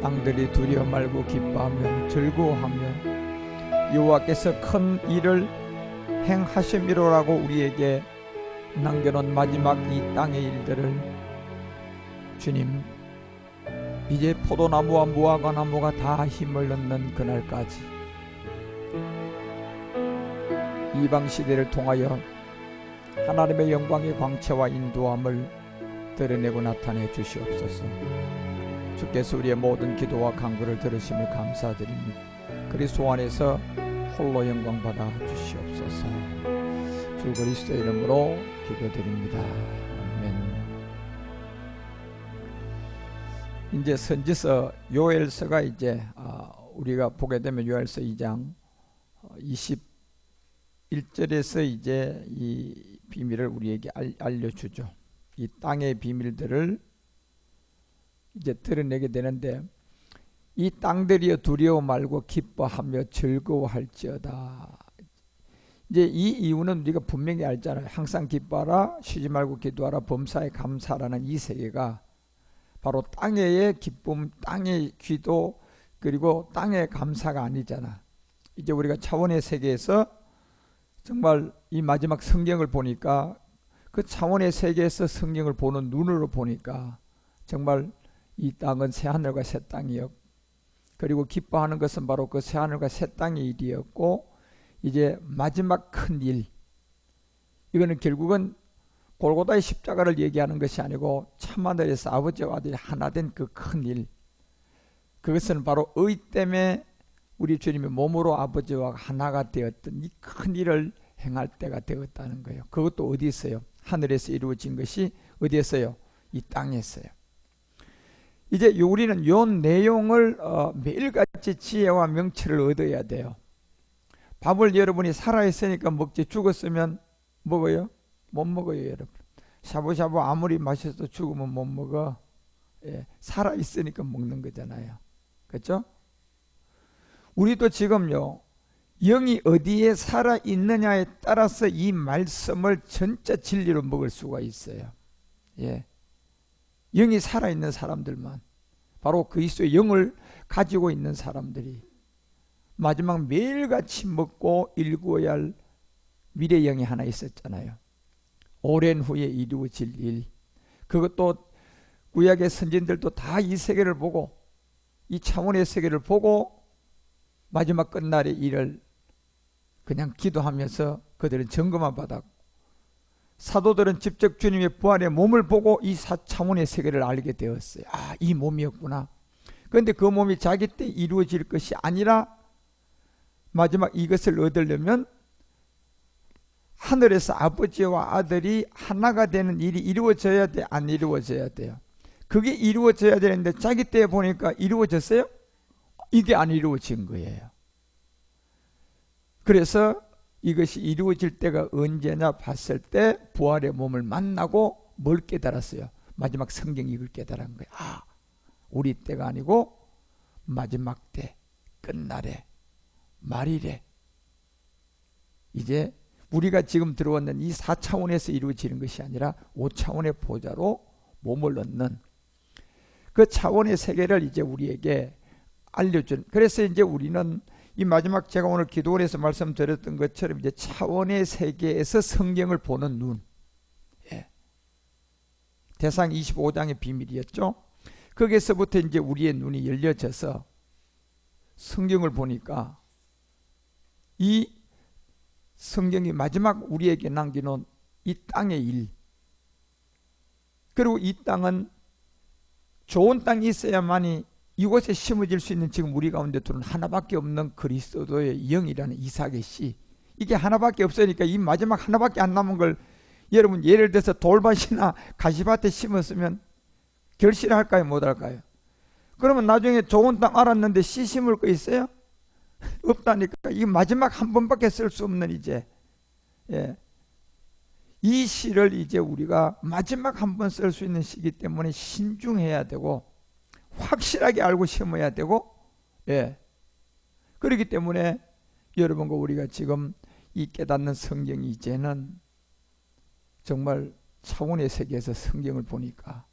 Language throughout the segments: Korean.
땅들이 두려워 말고 기뻐하며 즐거워하며 여호와께서 큰 일을 행하심이로라고 우리에게 남겨놓은 마지막 이 땅의 일들을 주님, 이제 포도나무와 무화과나무가 다 힘을 얻는 그날까지 이방시대를 통하여 하나님의 영광의 광채와 인도함을 드러내고 나타내 주시옵소서. 주께서 우리의 모든 기도와 간구를 들으심을 감사드립니다. 그리스도 안에서 홀로 영광 받아 주시옵소서. 주 그리스도 이름으로 기도드립니다. 아멘. 이제 선지서 요엘서가 이제 우리가 보게 되면 요엘서 2장 21절에서 이제 이 비밀을 우리에게 알려주죠. 이 땅의 비밀들을 이제 드러내게 되는데, 이 땅들이여 두려워 말고 기뻐하며 즐거워할지어다. 이제 이 이유는 우리가 분명히 알잖아요. 항상 기뻐하라, 쉬지 말고 기도하라, 범사에 감사라는 이 세계가 바로 땅의 기쁨, 땅의 기도, 그리고 땅의 감사가 아니잖아. 이제 우리가 차원의 세계에서 정말 이 마지막 성경을 보니까, 그 차원의 세계에서 성경을 보는 눈으로 보니까 정말 이 땅은 새하늘과 새 땅이었고, 그리고 기뻐하는 것은 바로 그 새하늘과 새 땅의 일이었고, 이제 마지막 큰 일, 이거는 결국은 골고다의 십자가를 얘기하는 것이 아니고 참하늘에서 아버지와 아들이 하나 된 그 큰 일, 그것은 바로 의 때문에 우리 주님의 몸으로 아버지와 하나가 되었던 이 큰 일을 행할 때가 되었다는 거예요. 그것도 어디 있어요? 하늘에서 이루어진 것이 어디에서요? 이 땅에서요. 이제 우리는 요 내용을 매일같이 지혜와 명철을 얻어야 돼요. 밥을 여러분이 살아있으니까 먹지, 죽었으면 먹어요? 못 먹어요, 여러분. 샤브샤브 아무리 맛있어도 죽으면 못 먹어. 예, 살아있으니까 먹는 거잖아요. 그렇죠? 우리도 지금요, 영이 어디에 살아있느냐에 따라서 이 말씀을 전체 진리로 먹을 수가 있어요. 예. 영이 살아있는 사람들만, 바로 그리스도의 영을 가지고 있는 사람들이 마지막 매일같이 먹고 일구어야 할 미래 영이 하나 있었잖아요. 오랜 후에 이루어질 일. 그것도 구약의 선진들도 다 이 세계를 보고, 이 차원의 세계를 보고 마지막 끝날의 일을 그냥 기도하면서 그들은 증거만 받았고, 사도들은 직접 주님의 부활의 몸을 보고 이 차원의 세계를 알게 되었어요. 아, 이 몸이었구나. 그런데 그 몸이 자기 때 이루어질 것이 아니라 마지막 이것을 얻으려면 하늘에서 아버지와 아들이 하나가 되는 일이 이루어져야 돼, 안 이루어져야 돼요? 그게 이루어져야 되는데 자기 때 보니까 이루어졌어요? 이게 안 이루어진 거예요. 그래서 이것이 이루어질 때가 언제냐 봤을 때 부활의 몸을 만나고 뭘 깨달았어요? 마지막 성경 이걸 깨달은 거예요. 아, 우리 때가 아니고 마지막 때, 끝날에, 말일에, 이제 우리가 지금 들어왔는 이 4차원에서 이루어지는 것이 아니라 5차원의 보좌로 몸을 얻는 그 차원의 세계를 이제 우리에게 알려준. 그래서 이제 우리는 이 마지막, 제가 오늘 기도원에서 말씀드렸던 것처럼 이제 차원의 세계에서 성경을 보는 눈. 예. 대상 25장의 비밀이었죠. 거기에서부터 이제 우리의 눈이 열려져서 성경을 보니까 이 성경이 마지막 우리에게 남기는 이 땅의 일, 그리고 이 땅은 좋은 땅이 있어야만이 이곳에 심어질 수 있는 지금 우리 가운데 들어온 하나밖에 없는 그리스도의 영이라는 이삭의 씨, 이게 하나밖에 없으니까 이 마지막 하나밖에 안 남은 걸 여러분 예를 들어서 돌밭이나 가시밭에 심었으면 결실할까요? 못할까요? 그러면 나중에 좋은 땅 알았는데 씨 심을 거 있어요? 없다니까. 이 마지막 한 번밖에 쓸 수 없는 이제, 예, 이 씨를 이제 우리가 마지막 한 번 쓸 수 있는 씨이기 때문에 신중해야 되고 확실하게 알고 심어야 되고, 예, 그렇기 때문에 여러분과 우리가 지금 이 깨닫는 성경이 이제는 정말 차원의 세계에서 성경을 보니까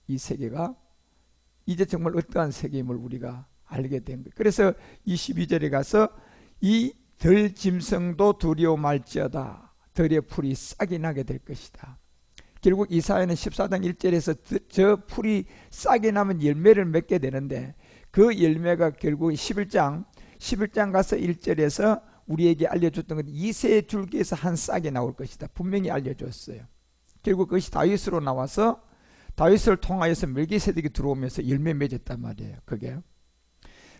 이 세계가 이제 정말 어떠한 세계임을 우리가 알게 된 거예요. 그래서 22절에 가서 이 들짐승도 두려워 말지어다 들의 풀이 싹이 나게 될 것이다. 결국 이사야는 14장 1절에서 저 풀이 싹이 나면 열매를 맺게 되는데 그 열매가 결국 11장 가서 1절에서 우리에게 알려줬던 건 이새의 줄기에서 한 싹이 나올 것이다. 분명히 알려줬어요. 결국 그것이 다윗으로 나와서 다윗을 통하여서 멜기세덱이 들어오면서 열매 맺었단 말이에요. 그게.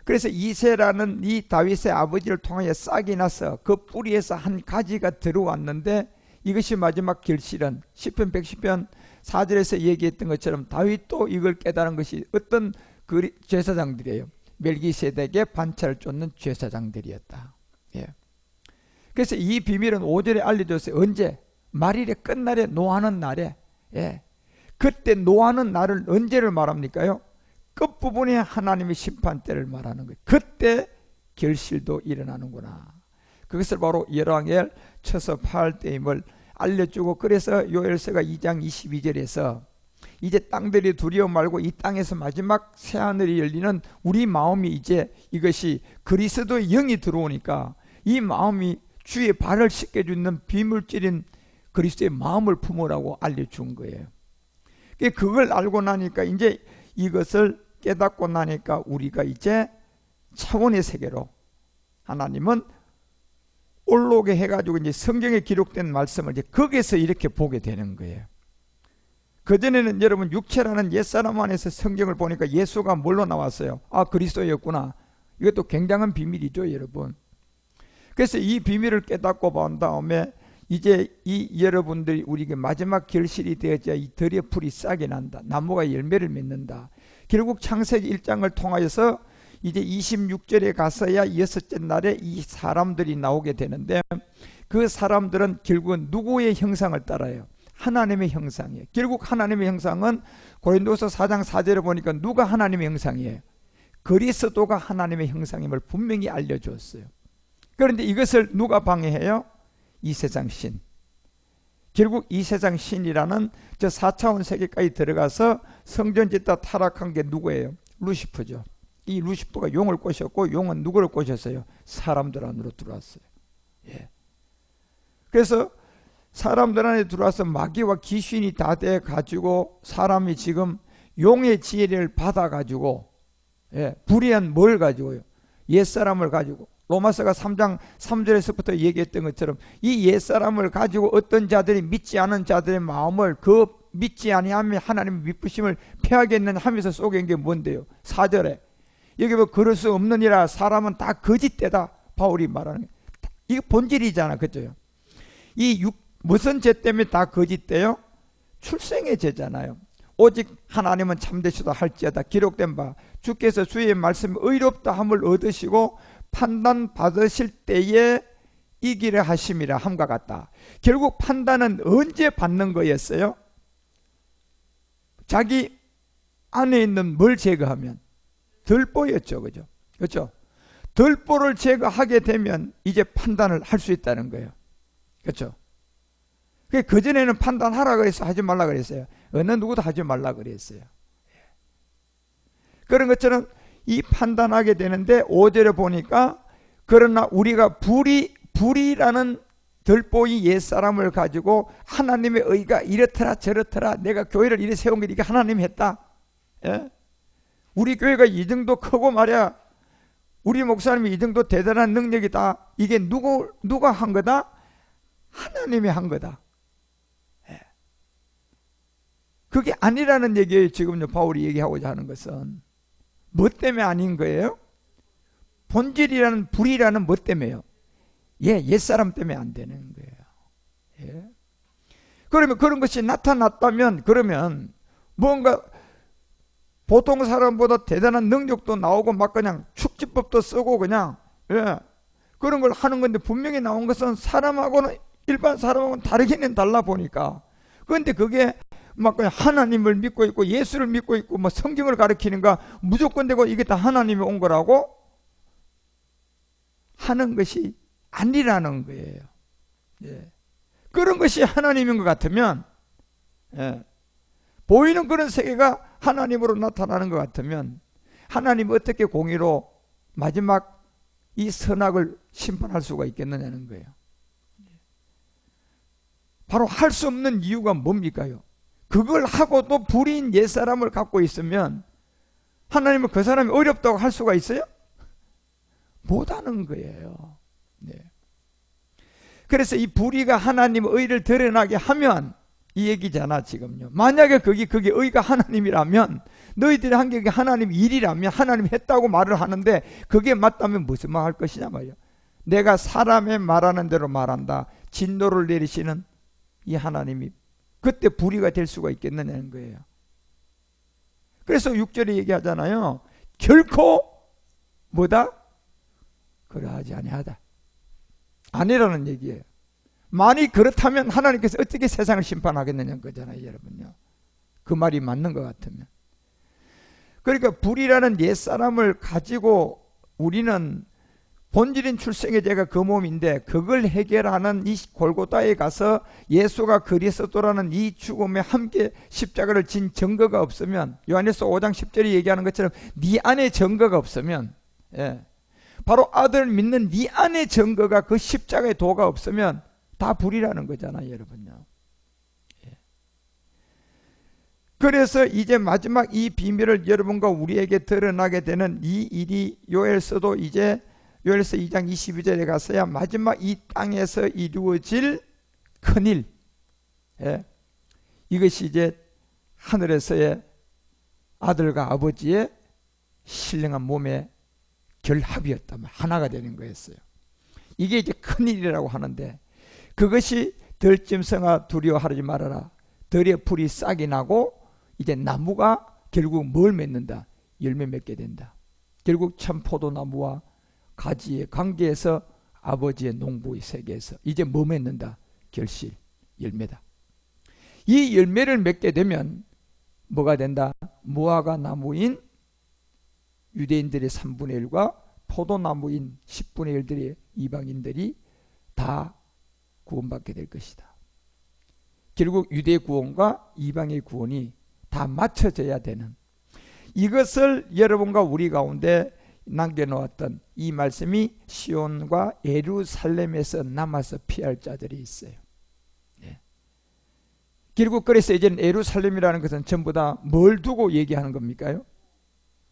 그래서 이새라는 이 다윗의 아버지를 통하여 싹이 나서 그 뿌리에서 한 가지가 들어왔는데 이것이 마지막 결실은 시편 110편 4절에서 얘기했던 것처럼 다윗도 이걸 깨달은 것이 어떤 그 제사장들이에요. 멜기세덱의 반차를 쫓는 제사장들이었다. 예. 그래서 이 비밀은 5절에 알려줬어요. 언제? 말일의 끝날에 노하는 날에. 예. 그때 노하는 날을 언제를 말합니까요? 끝부분에 하나님의 심판 때를 말하는 거예요. 그때 결실도 일어나는구나. 그것을 바로 열왕기엘 쳐서 파할 때임을 알려주고, 그래서 요엘서가 2장 22절에서 이제 땅들이 두려워 말고 이 땅에서 마지막 새하늘이 열리는 우리 마음이 이제 이것이 그리스도의 영이 들어오니까 이 마음이 주의 발을 씻겨주는 비물질인 그리스도의 마음을 품으라고 알려준 거예요. 그걸 알고 나니까 이제 이것을 깨닫고 나니까 우리가 이제 차원의 세계로 하나님은 올라오게 해가지고 이제 성경에 기록된 말씀을 이제 거기에서 이렇게 보게 되는 거예요. 그전에는 여러분 육체라는 옛사람 안에서 성경을 보니까 예수가 뭘로 나왔어요? 아, 그리스도였구나. 이것도 굉장한 비밀이죠, 여러분. 그래서 이 비밀을 깨닫고 본 다음에 이제 이 여러분들이 우리에게 마지막 결실이 되어져야 이 들의 풀이 싹이 난다. 나무가 열매를 맺는다. 결국 창세기 1장을 통하여서 이제 26절에 가서야 여섯째 날에 이 사람들이 나오게 되는데 그 사람들은 결국은 누구의 형상을 따라요? 하나님의 형상이에요. 결국 하나님의 형상은 고린도서 4장 4절에 보니까 누가 하나님의 형상이에요? 그리스도가 하나님의 형상임을 분명히 알려주었어요. 그런데 이것을 누가 방해해요? 이 세상 신. 결국 이 세상 신이라는 저 4차원 세계까지 들어가서 성전 짓다 타락한 게 누구예요? 루시퍼죠. 이 루시퍼가 용을 꼬셨고 용은 누구를 꼬셨어요? 사람들 안으로 들어왔어요. 예. 그래서 사람들 안에 들어와서 마귀와 귀신이 다 돼 가지고 사람이 지금 용의 지혜를 받아 가지고, 예, 불의한 뭘 가지고요? 옛사람을 가지고, 로마서가 3장 3절에서부터 얘기했던 것처럼 이 옛사람을 가지고 어떤 자들이 믿지 않은 자들의 마음을 그 믿지 아니하며 하나님의 미쁘심을 패하겠는 하면서 쏘긴 게 뭔데요? 4절에 여기 뭐 그럴 수 없느니라 사람은 다 거짓되다 바울이 말하는 거예요. 이게 본질이잖아, 그죠? 무슨 죄 때문에 다 거짓돼요? 출생의 죄잖아요. 오직 하나님은 참되시다 할지어다 기록된 바 주께서 주의 말씀이 의롭다 함을 얻으시고 판단 받으실 때에 이기려 하심이라 함과 같다. 결국 판단은 언제 받는 거였어요? 자기 안에 있는 뭘 제거하면? 들보였죠. 그죠? 그렇죠? 들보를 제거하게 되면 이제 판단을 할 수 있다는 거예요. 그렇죠? 그전에는 판단하라 그래서 하지 말라 그랬어요. 어느 누구도 하지 말라 그랬어요. 그런 것처럼 이 판단하게 되는데 5절에 보니까 그러나 우리가 불이라는 들보이 옛사람을 가지고 하나님의 의가 이렇더라 저렇더라 내가 교회를 이래 세운 게 이게 하나님이 했다. 예? 우리 교회가 이 정도 크고 말이야 우리 목사님이 이 정도 대단한 능력이다. 이게 누가 한 거다? 하나님이 한 거다. 예. 그게 아니라는 얘기예요. 지금 바울이 얘기하고자 하는 것은 뭐 때문에 아닌 거예요? 본질이라는 불이라는 뭐 때문에요? 예, 옛사람 때문에 안 되는 거예요. 예. 그러면 그런 것이 나타났다면 그러면 뭔가 보통 사람보다 대단한 능력도 나오고 막 그냥 축지법도 쓰고 그냥, 예, 그런 걸 하는 건데 분명히 나온 것은 사람하고는 일반 사람하고는 다르기는 달라 보니까. 그런데 그게 막 그냥 하나님을 믿고 있고 예수를 믿고 있고 뭐 성경을 가르치는가 무조건 되고 이게 다 하나님이 온 거라고 하는 것이 아니라는 거예요. 예. 그런 것이 하나님인 것 같으면, 예, 보이는 그런 세계가 하나님으로 나타나는 것 같으면 하나님 어떻게 공의로 마지막 이 선악을 심판할 수가 있겠느냐는 거예요. 바로 할 수 없는 이유가 뭡니까요? 그걸 하고도 불의인 옛사람을 갖고 있으면 하나님은 그 사람이 어렵다고 할 수가 있어요? 못하는 거예요. 네. 그래서 이 불의가 하나님의 의를 드러나게 하면 이 얘기잖아 지금요. 만약에 그게 의가 하나님이라면 너희들이 한 게 하나님 일이라면 하나님 했다고 말을 하는데 그게 맞다면 무슨 말 할 것이냐 말이야. 내가 사람의 말하는 대로 말한다. 진노를 내리시는 이 하나님이 그때 불의가 될 수가 있겠느냐는 거예요. 그래서 6절에 얘기하잖아요. 결코 뭐다? 그러하지 아니하다. 아니라는 얘기예요. 만약 그렇다면 하나님께서 어떻게 세상을 심판하겠느냐는 거잖아요, 여러분요. 그 말이 맞는 것 같으면. 그러니까 불이라는 옛사람을 가지고 우리는 본질인 출생의 죄가 그 몸인데 그걸 해결하는 이 골고다에 가서 예수가 그리스도라는 이 죽음에 함께 십자가를 진 증거가 없으면 요한일서 5장 10절에 얘기하는 것처럼 네 안에 증거가 없으면 바로 아들을 믿는 네 안에 증거가 그 십자가의 도가 없으면 다 불이라는 거잖아요, 여러분요. 그래서 이제 마지막 이 비밀을 여러분과 우리에게 드러나게 되는 이 일이 요엘서도 이제 요엘서 2장 22절에 가서야 마지막 이 땅에서 이루어질 큰일, 이것이 이제 하늘에서의 아들과 아버지의 신령한 몸의 결합이었다면 하나가 되는 거였어요. 이게 이제 큰일이라고 하는데 그것이 들짐승아 두려워하지 말아라. 들의 풀이 싹이 나고 이제 나무가 결국 뭘 맺는다? 열매 맺게 된다. 결국 참 포도나무와 가지의 관계에서 아버지의 농부의 세계에서 이제 뭐 맺는다? 결실, 열매다. 이 열매를 맺게 되면 뭐가 된다? 무화과 나무인 유대인들의 3분의 1과 포도나무인 10분의 1들의 이방인들이 다 구원받게 될 것이다. 결국 유대 구원과 이방의 구원이 다 맞춰져야 되는 이것을 여러분과 우리 가운데 남겨놓았던 이 말씀이 시온과 예루살렘에서 남아서 피할 자들이 있어요. 결국 그래서 이제는 예루살렘이라는 것은 전부 다 뭘 두고 얘기하는 겁니까요?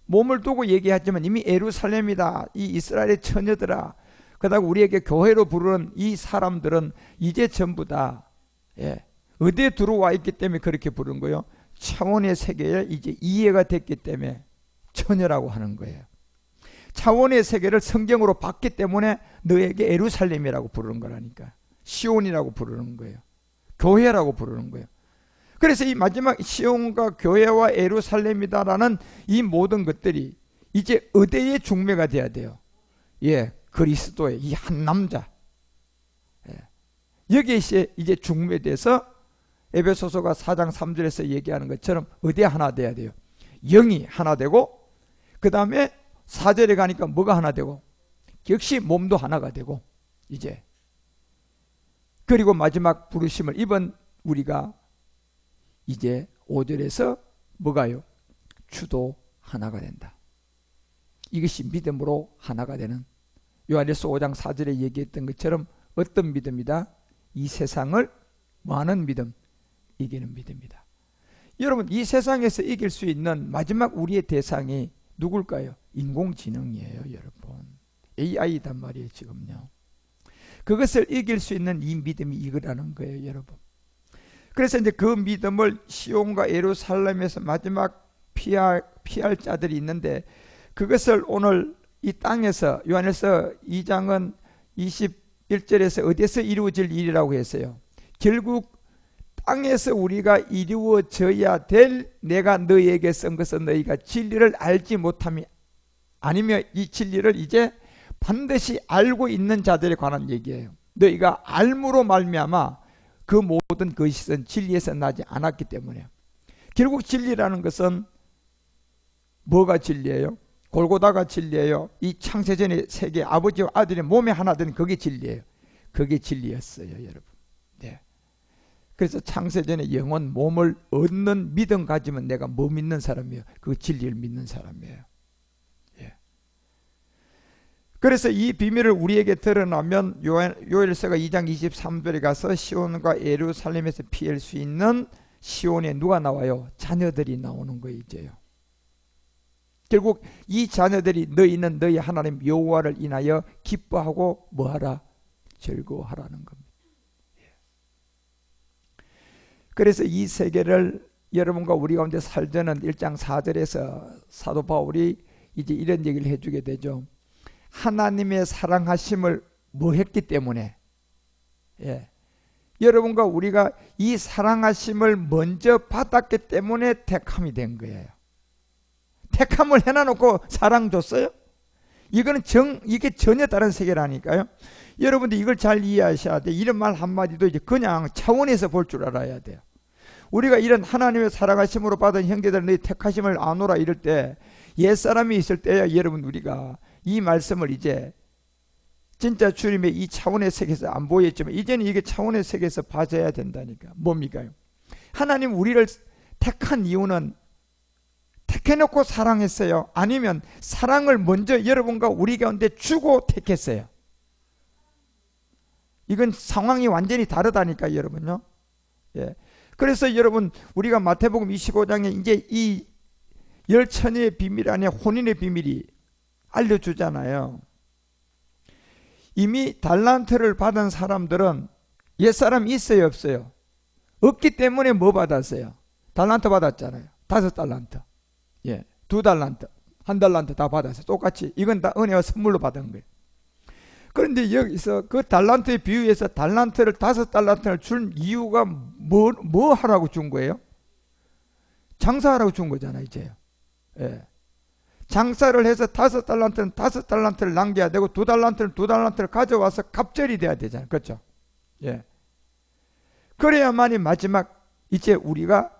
몸을 두고 얘기하지만 이미 예루살렘이다. 이 이스라엘의 처녀들아. 그다음 우리에게 교회로 부르는 이 사람들은 이제 전부 다 어디에 들어와 있기 때문에 그렇게 부르는 거예요. 차원의 세계에 이제 이해가 됐기 때문에 처녀라고 하는 거예요. 차원의 세계를 성경으로 봤기 때문에 너에게 예루살렘이라고 부르는 거라니까. 시온이라고 부르는 거예요. 교회라고 부르는 거예요. 그래서 이 마지막 시온과 교회와 예루살렘이다라는 이 모든 것들이 이제 어디에 중매가 돼야 돼요? 그리스도의 이 한 남자. 여기에 이제 중매돼서 에베소서가 4장 3절에서 얘기하는 것처럼 어디에 하나 돼야 돼요? 영이 하나 되고 그 다음에 4절에 가니까 뭐가 하나 되고 역시 몸도 하나가 되고 이제 그리고 마지막 부르심을 입은 우리가 이제 5절에서 뭐가요? 주도 하나가 된다. 이것이 믿음으로 하나가 되는 요한일서 5장 4절에 얘기했던 것처럼 어떤 믿음이다? 이 세상을 뭐하는 믿음? 이기는 믿음이다. 여러분 이 세상에서 이길 수 있는 마지막 우리의 대상이 누굴까요? 인공지능이에요, 여러분. AI단 말이에요, 지금요. 그것을 이길 수 있는 이 믿음이 이거라는 거예요, 여러분. 그래서 이제 그 믿음을 시온과 예루살렘에서 마지막 피할 자들이 있는데 그것을 오늘 이 땅에서 요한일서 2장은 21절에서 어디에서 이루어질 일이라고 했어요? 결국 땅에서 우리가 이루어져야 될 내가 너희에게 쓴 것은 너희가 진리를 알지 못함이 아니면 이 진리를 이제 반드시 알고 있는 자들에 관한 얘기예요. 너희가 알므로 말미암아 그 모든 것은 진리에서 나지 않았기 때문에 결국 진리라는 것은 뭐가 진리예요? 골고다가 진리예요. 이 창세전의 세계 아버지와 아들의 몸에 하나 된 그게 진리예요. 그게 진리였어요, 여러분. 그래서 창세전에 영혼 몸을 얻는 믿음 가지면 내가 뭐 믿는 사람이에요? 그 진리를 믿는 사람이에요. 예. 그래서 이 비밀을 우리에게 드러나면 요엘서가 2장 23절에 가서 시온과 예루살렘에서 피할 수 있는 시온에 누가 나와요? 자녀들이 나오는 거예요. 이제요. 결국 이 자녀들이 너희는 너희 하나님 여호와를 인하여 기뻐하고 뭐하라? 즐거워하라는 겁니다. 그래서 이 세계를 여러분과 우리 가운데 살자는 1장 4절에서 사도 바울이 이제 이런 얘기를 해주게 되죠. 하나님의 사랑하심을 뭐 했기 때문에, 예, 여러분과 우리가 이 사랑하심을 먼저 받았기 때문에 택함이 된 거예요. 택함을 해놔놓고 사랑 줬어요? 이거는 이게 전혀 다른 세계라니까요. 여러분들 이걸 잘 이해하셔야 돼. 이런 말 한마디도 이제 그냥 차원에서 볼 줄 알아야 돼요. 우리가 이런 하나님의 사랑하심으로 받은 형제들 너희 택하심을 아노라 이럴 때 옛사람이 있을 때야 여러분 우리가 이 말씀을 이제 진짜 주님의 이 차원의 세계에서 안 보였지만 이제는 이게 차원의 세계에서 봐줘야 된다니까. 뭡니까? 하나님 우리를 택한 이유는 택해놓고 사랑했어요? 아니면 사랑을 먼저 여러분과 우리 가운데 주고 택했어요? 이건 상황이 완전히 다르다니까 여러분요. 예. 그래서 여러분 우리가 마태복음 25장에 이제 이 열처녀의 비밀 안에 혼인의 비밀이 알려주잖아요. 이미 달란트를 받은 사람들은 옛사람이 있어요 없어요? 없기 때문에 뭐 받았어요? 달란트 받았잖아요. 5달란트, 예, 2달란트, 1달란트 다 받았어요. 똑같이 이건 다 은혜와 선물로 받은 거예요. 그런데 여기서 그 달란트에 비유해서 달란트를 5달란트를 준 이유가 뭐 하라고 준 거예요? 장사하라고 준 거잖아요 이제요. 예. 장사를 해서 5달란트는 5달란트를 남겨야 되고 2달란트는 2달란트를 가져와서 갑절이 돼야 되잖아요. 그렇죠? 예. 그래야만이 마지막 이제 우리가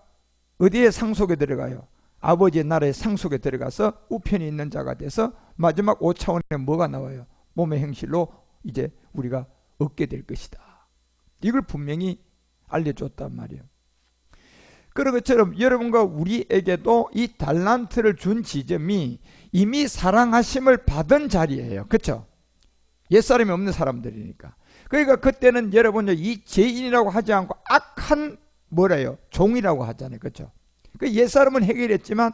어디에 상속에 들어가요? 아버지의 나라의 상속에 들어가서 우편이 있는 자가 돼서 마지막 5차원에 뭐가 나와요? 몸의 행실로 이제 우리가 얻게 될 것이다. 이걸 분명히 알려줬단 말이에요. 그런 것처럼 여러분과 우리에게도 이 달란트를 준 지점이 이미 사랑하심을 받은 자리예요. 그렇죠? 옛사람이 없는 사람들이니까. 그러니까 그때는 여러분요 이 죄인이라고 하지 않고 악한 뭐래요? 종이라고 하잖아요. 그렇죠? 그 옛사람은 해결했지만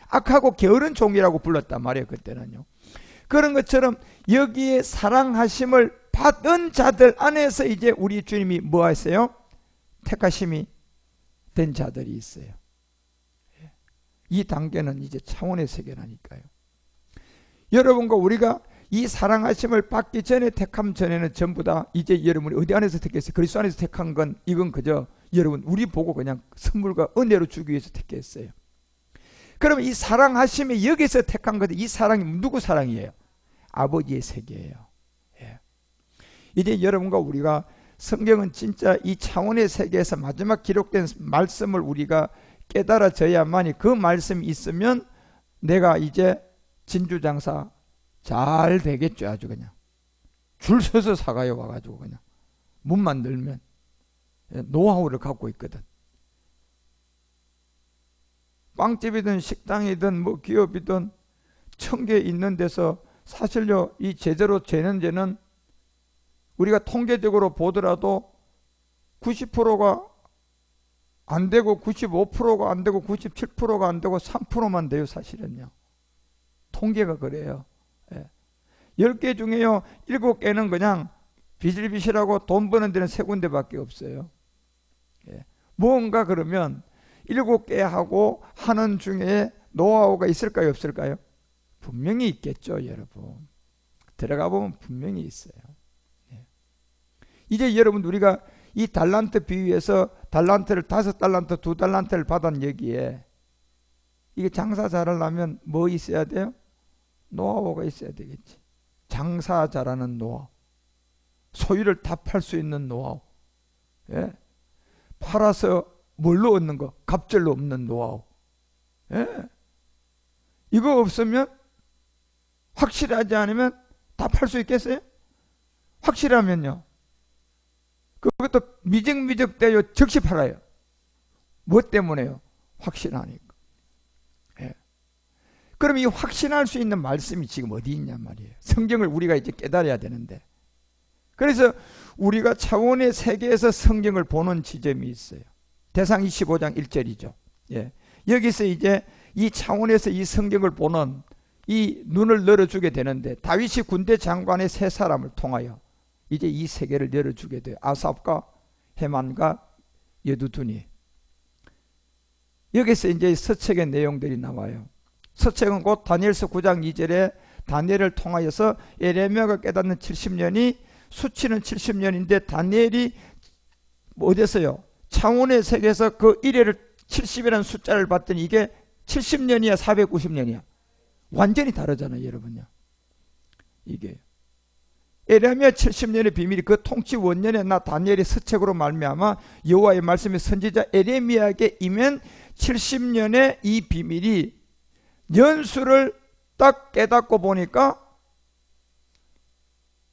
악하고 게으른 종이라고 불렀단 말이에요. 그때는요. 그런 것처럼 여기에 사랑하심을 받은 자들 안에서 이제 우리 주님이 뭐 하세요? 택하심이 된 자들이 있어요. 이 단계는 이제 차원의 세계라니까요. 여러분과 우리가 이 사랑하심을 받기 전에 택함 전에는 전부 다 이제 여러분이 어디 안에서 택했어요? 그리스도 안에서 택한 건 이건 그저 여러분 우리 보고 그냥 선물과 은혜로 주기 위해서 택했어요. 그러면 이 사랑하심이 여기서 택한 건데 이 사랑이 누구 사랑이에요? 아버지의 세계예요. 예. 이제 여러분과 우리가 성경은 진짜 이 차원의 세계에서 마지막 기록된 말씀을 우리가 깨달아져야만이 그 말씀이 있으면 내가 이제 진주장사 잘 되겠죠. 아주 그냥 줄 서서 사가요. 와가지고 그냥 문만 열면 노하우를 갖고 있거든. 빵집이든 식당이든 뭐 기업이든 1000개 있는 데서 사실요 이 제대로 재는 데는 우리가 통계적으로 보더라도 90%가 안 되고 95%가 안 되고 97%가 안 되고 3%만 돼요. 사실은요. 통계가 그래요. 예. 10개 중에요 7개는 그냥 비실비실하고 돈 버는 데는 3군데밖에 없어요. 예. 뭔가 그러면 7개 하고 하는 중에 노하우가 있을까요 없을까요? 분명히 있겠죠. 여러분 들어가 보면 분명히 있어요. 이제 여러분 우리가 이 달란트 비유에서 달란트를 5달란트 2달란트를 받은 여기에 이게 장사 잘하려면 뭐 있어야 돼요? 노하우가 있어야 되겠지. 장사 잘하는 노하우, 소유를 다 팔 수 있는 노하우, 예? 팔아서 뭘로 얻는 거? 갑절로 얻는 노하우. 예? 이거 없으면 확실하지 않으면 다 팔 수 있겠어요? 확실하면요 그것도 미적미적되어 즉시 팔아요. 뭐 때문에요? 확신하니까. 예. 그럼 이 확신할 수 있는 말씀이 지금 어디 있냐 말이에요. 성경을 우리가 이제 깨달아야 되는데. 그래서 우리가 차원의 세계에서 성경을 보는 지점이 있어요. 대상 25장 1절이죠. 예. 여기서 이제 이 차원에서 이 성경을 보는 이 눈을 열어주게 되는데, 다윗이 군대 장관의 세 사람을 통하여 이제 이 세계를 열어주게 돼요. 아삽과 헤만과 여두둔이. 여기서 이제 서책의 내용들이 나와요. 서책은 곧 다니엘서 9장 2절에 다니엘을 통하여서 예레미야가 깨닫는 70년이 수치는 70년인데 다니엘이 어디서요? 차원의 세계에서 그 1회를 70이라는 숫자를 봤더니 이게 70년이야 490년이야. 완전히 다르잖아요, 여러분요. 이게 예레미야 70년의 비밀이 그 통치 원년에 나 다니엘의 서책으로 말미암아 여호와의 말씀이 선지자 예레미야에게 임한 70년의 이 비밀이 연수를 딱 깨닫고 보니까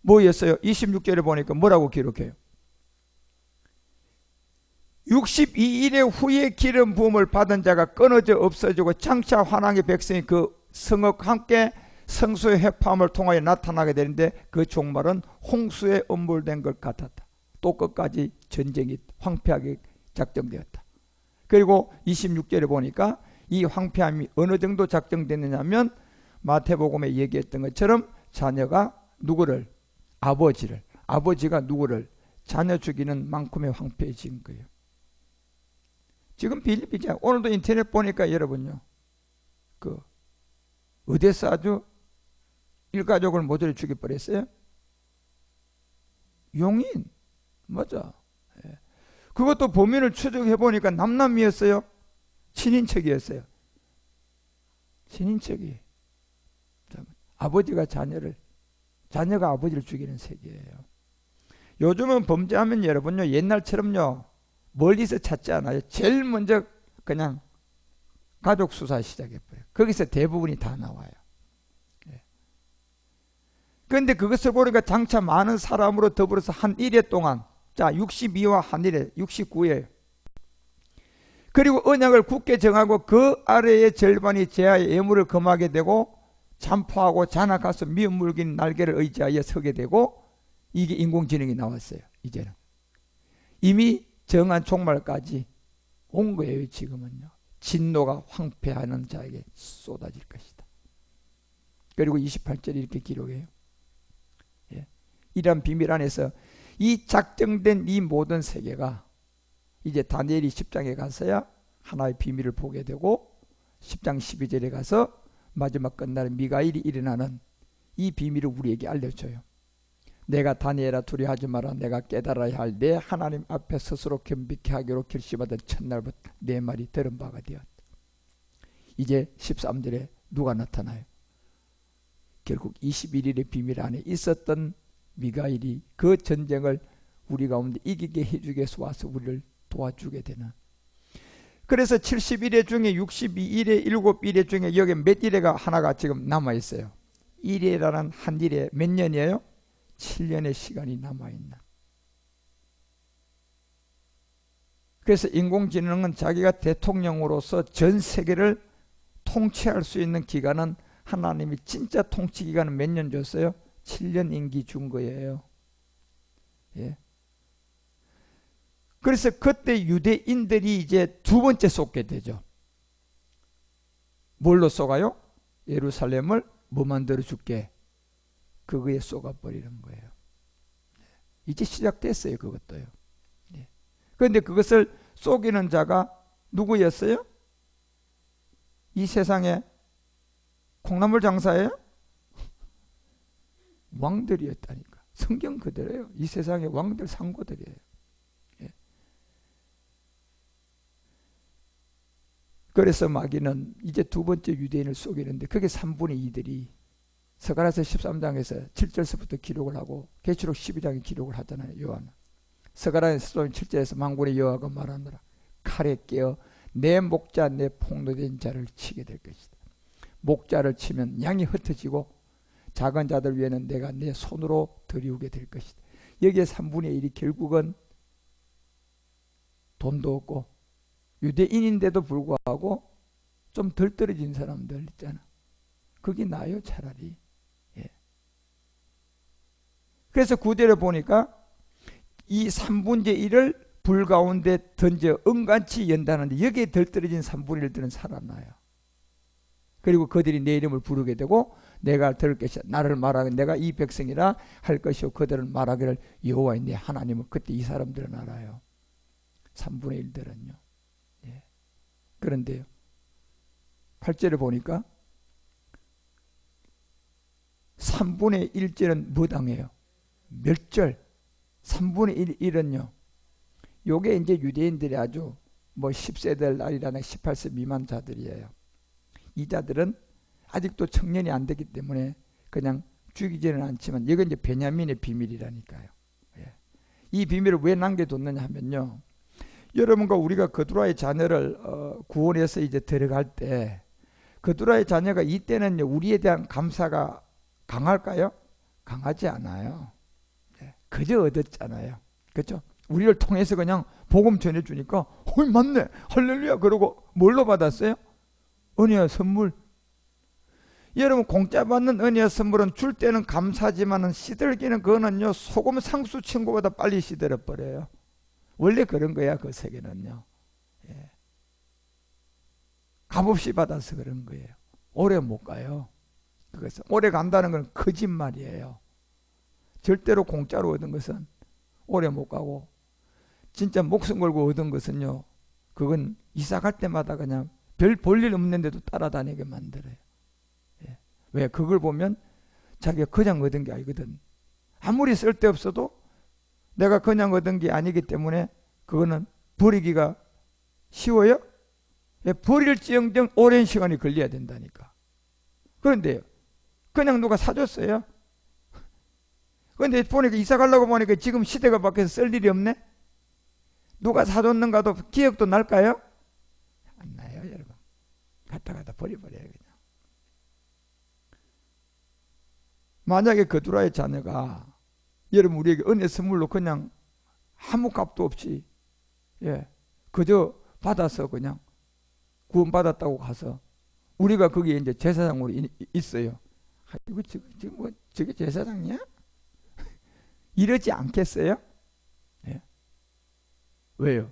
뭐였어요? 26절에 보니까 뭐라고 기록해요? 62일의 후에 기름 부음을 받은 자가 끊어져 없어지고 장차 환왕의 백성이 그 성읍 함께 성소의 회파함을 통하여 나타나게 되는데 그 종말은 홍수에 엄몰된 것 같았다. 또 끝까지 전쟁이 황폐하게 작정되었다. 그리고 26절에 보니까 이 황폐함이 어느 정도 작정됐느냐면 마태복음에 얘기했던 것처럼 자녀가 누구를? 아버지가 누구를? 자녀 죽이는 만큼의 황폐해진 거예요. 지금 빌립비자 오늘도 인터넷 보니까 여러분요, 그 어디서 아주 일가족을 모조리 죽여버렸어요? 용인 맞아. 예. 그것도 범인을 추적해 보니까 남남이었어요? 친인척이었어요? 친인척이. 아버지가 자녀가 아버지를 죽이는 세계예요. 요즘은 범죄하면 여러분요, 옛날처럼요 멀리서 찾지 않아요. 제일 먼저 그냥 가족 수사 시작해버려요. 거기서 대부분이 다 나와요. 그런데 그것을 보니까 장차 많은 사람으로 더불어서 한 1회 동안, 자 62와 한 1회 69회, 그리고 언약을 굳게 정하고 그 아래의 절반이 제하의 예물을 금하게 되고 잠포하고 잔악하서 미움 물긴 날개를 의지하여 서게 되고, 이게 인공지능이 나왔어요. 이제는 이미 정한 종말까지 온 거예요. 지금은요 진노가 황폐하는 자에게 쏟아질 것이다. 그리고 28절에 이렇게 기록해요. 예. 이러한 비밀 안에서 이 작정된 이 모든 세계가 이제 다니엘이 10장에 가서야 하나의 비밀을 보게 되고, 10장 12절에 가서 마지막 끝날에 미가엘이 일어나는 이 비밀을 우리에게 알려줘요. 내가 다니엘아 두려워하지 마라. 내가 깨달아야 할 내 하나님 앞에 스스로 겸비케 하기로 결심하던 첫날부터 내 말이 들은 바가 되었다. 이제 13절에 누가 나타나요? 결국 21일의 비밀 안에 있었던 미가엘이 그 전쟁을 우리 가운데 이기게 해주기 위해서 와서 우리를 도와주게 되는. 그래서 71회 중에 62일에 7일회 중에 여기 몇 일회가 하나가 지금 남아있어요. 1회라는 한 일에 몇 년이에요? 7년의 시간이 남아있나. 그래서 인공지능은 자기가 대통령으로서 전 세계를 통치할 수 있는 기간은, 하나님이 진짜 통치 기간은 몇 년 줬어요? 7년 임기 준 거예요. 예. 그래서 그때 유대인들이 이제 두 번째 쏟게 되죠. 뭘로 쏘가요? 예루살렘을 뭐 만들어 줄게? 그거에 쏘가버리는 거예요. 이제 시작됐어요. 그것도요. 그런데 그것을 쏘기는 자가 누구였어요? 이 세상에 콩나물 장사예요? 왕들이었다니까. 성경 그대로예요. 이 세상의 왕들 상고들이에요. 그래서 마귀는 이제 두 번째 유대인을 속이는데, 그게 3분의 2들이 스가랴서 13장에서 7절서부터 기록을 하고 계시록 12장에 기록을 하잖아요. 요한은 스가랴서 7절에서 만군의 여호와가 말하노라. 칼에 깨어 내 목자 내 폭로된 자를 치게 될 것이다. 목자를 치면 양이 흩어지고 작은 자들 위에는 내가 내 손으로 들이우게 될 것이다. 여기에 3분의 1이 결국은 돈도 없고 유대인인데도 불구하고 좀 덜 떨어진 사람들 있잖아. 그게 나아요 차라리. 예. 그래서 구절에 보니까 이 3분의 1을 불 가운데 던져 은같이 연다는데 여기에 덜 떨어진 3분의 1들은 살아나요. 그리고 그들이 내 이름을 부르게 되고 내가 들을 것이야. 나를 말하기 내가 이 백성이라 할 것이요 그들은 말하기를 여호와의 내 하나님은. 그때 이 사람들은 알아요. 3분의 1들은요. 예. 그런데요 8절에 보니까 3분의 1절은 뭐 당해요? 멸절. 3분의 1은요 요게 이제 유대인들이 아주 뭐 10세 될 날이라는 18세 미만 자들이에요. 이 자들은 아직도 청년이 안 되기 때문에 그냥 죽이지는 않지만 이건 이제 베냐민의 비밀이라니까요. 예. 이 비밀을 왜 남겨뒀느냐 하면요. 여러분과 우리가 그두라의 자녀를 구원해서 이제 들어갈 때 그두라의 자녀가 이때는요 우리에 대한 감사가 강할까요? 강하지 않아요. 예. 그저 얻었잖아요. 그렇죠? 우리를 통해서 그냥 복음 전해주니까 헐 맞네 할렐루야 그러고 뭘로 받았어요? 은혜의 선물. 여러분 공짜 받는 은혜의 선물은 줄 때는 감사하지만 시들기는 그거는요 소금 상수 친구보다 빨리 시들어 버려요. 원래 그런 거야 그 세계는요. 예. 값없이 받아서 그런 거예요. 오래 못 가요. 그래서 오래 간다는 건 거짓말이에요. 절대로 공짜로 얻은 것은 오래 못 가고 진짜 목숨 걸고 얻은 것은요 그건 이사 갈 때마다 그냥 별 볼일 없는데도 따라다니게 만들어요. 예. 왜? 그걸 보면 자기가 그냥 얻은 게 아니거든. 아무리 쓸데없어도 내가 그냥 얻은 게 아니기 때문에 그거는 버리기가 쉬워요? 예. 버릴지언정 오랜 시간이 걸려야 된다니까. 그런데요 그냥 누가 사줬어요? 그런데 보니까 이사 가려고 보니까 지금 시대가 바뀌어서 쓸 일이 없네? 누가 사줬는가도 기억도 날까요? 안 나요 여러분. 갖다 버려버려요 그냥. 만약에 그두라의 자녀가 여러분 우리에게 은혜 선물로 그냥 아무 값도 없이 예 그저 받아서 그냥 구원받았다고 가서 우리가 거기에 이제 제사장으로 있어요. 이거 지금 뭐 저게 제사장이야? 이러지 않겠어요? 예. 왜요?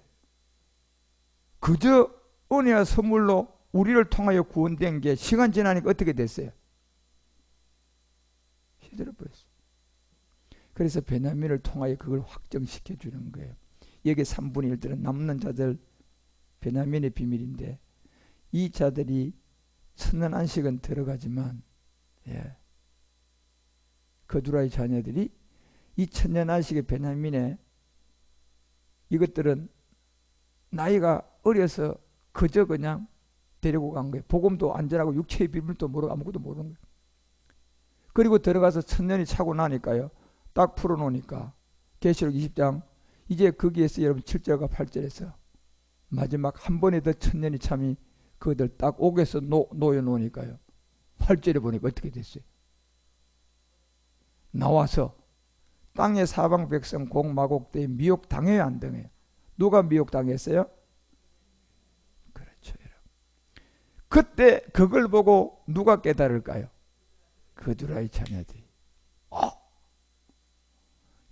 그저 은혜와 선물로 우리를 통하여 구원된 게 시간 지나니까 어떻게 됐어요? 시들어버렸어요. 그래서 베냐민을 통하여 그걸 확정시켜 주는 거예요. 여기 3분의 1들은 남는 자들 베냐민의 비밀인데 이 자들이 천년 안식은 들어가지만 예. 그두라의 자녀들이 이 천년 안식의 베냐민의 이것들은 나이가 어려서 그저 그냥 데리고 간 거예요. 복음도 안전하고 육체의 비밀도 모르고 아무것도 모르는 거예요. 그리고 들어가서 천년이 차고 나니까요. 딱 풀어놓으니까 계시록 20장 이제 거기에서 여러분 7절과 8절에서 마지막 한 번에 더 천년이 참이 그들 딱 옥에서 놓여놓으니까요. 8절에 보니까 어떻게 됐어요? 나와서 땅의 사방 백성 공마곡대에 미혹당해요 안 당해요? 누가 미혹당했어요? 그렇죠 여러분. 그때 그걸 보고 누가 깨달을까요? 그두라의 자녀들이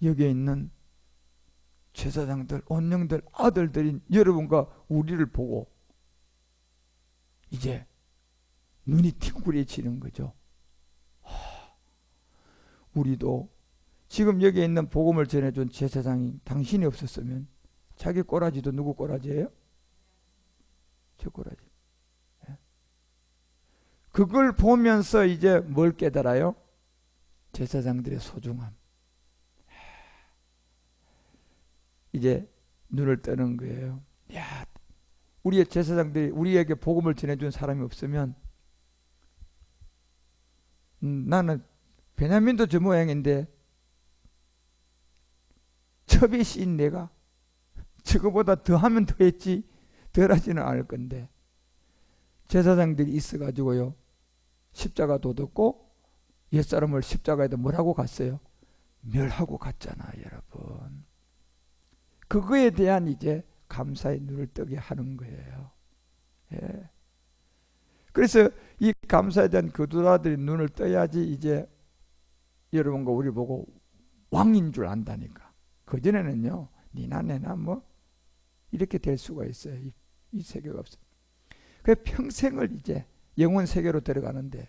여기에 있는 제사장들, 언령들, 아들들인 여러분과 우리를 보고 이제 눈이 팅그레지는 거죠. 우리도 지금 여기에 있는 복음을 전해준 제사장이 당신이 없었으면 자기 꼬라지도 누구 꼬라지예요? 저 꼬라지. 그걸 보면서 이제 뭘 깨달아요? 제사장들의 소중함. 이제 눈을 뜨는 거예요. 야, 우리의 제사장들이 우리에게 복음을 전해준 사람이 없으면 나는 베냐민도 저 모양인데 첩이 씌인 내가 저거보다 더하면 더했지 덜하지는 않을 건데 제사장들이 있어가지고요 십자가도 덮고 옛사람을 십자가에다 뭐라고 갔어요? 멸하고 갔잖아 여러분. 그거에 대한 이제 감사의 눈을 뜨게 하는 거예요. 예. 그래서 이 감사에 대한 거두다들이 눈을 떠야지 이제 여러분과 우리 보고 왕인 줄 안다니까. 그전에는요, 니나 내나 뭐 이렇게 될 수가 있어요. 이 세계가 없어요. 그 평생을 이제 영혼 세계로 들어가는데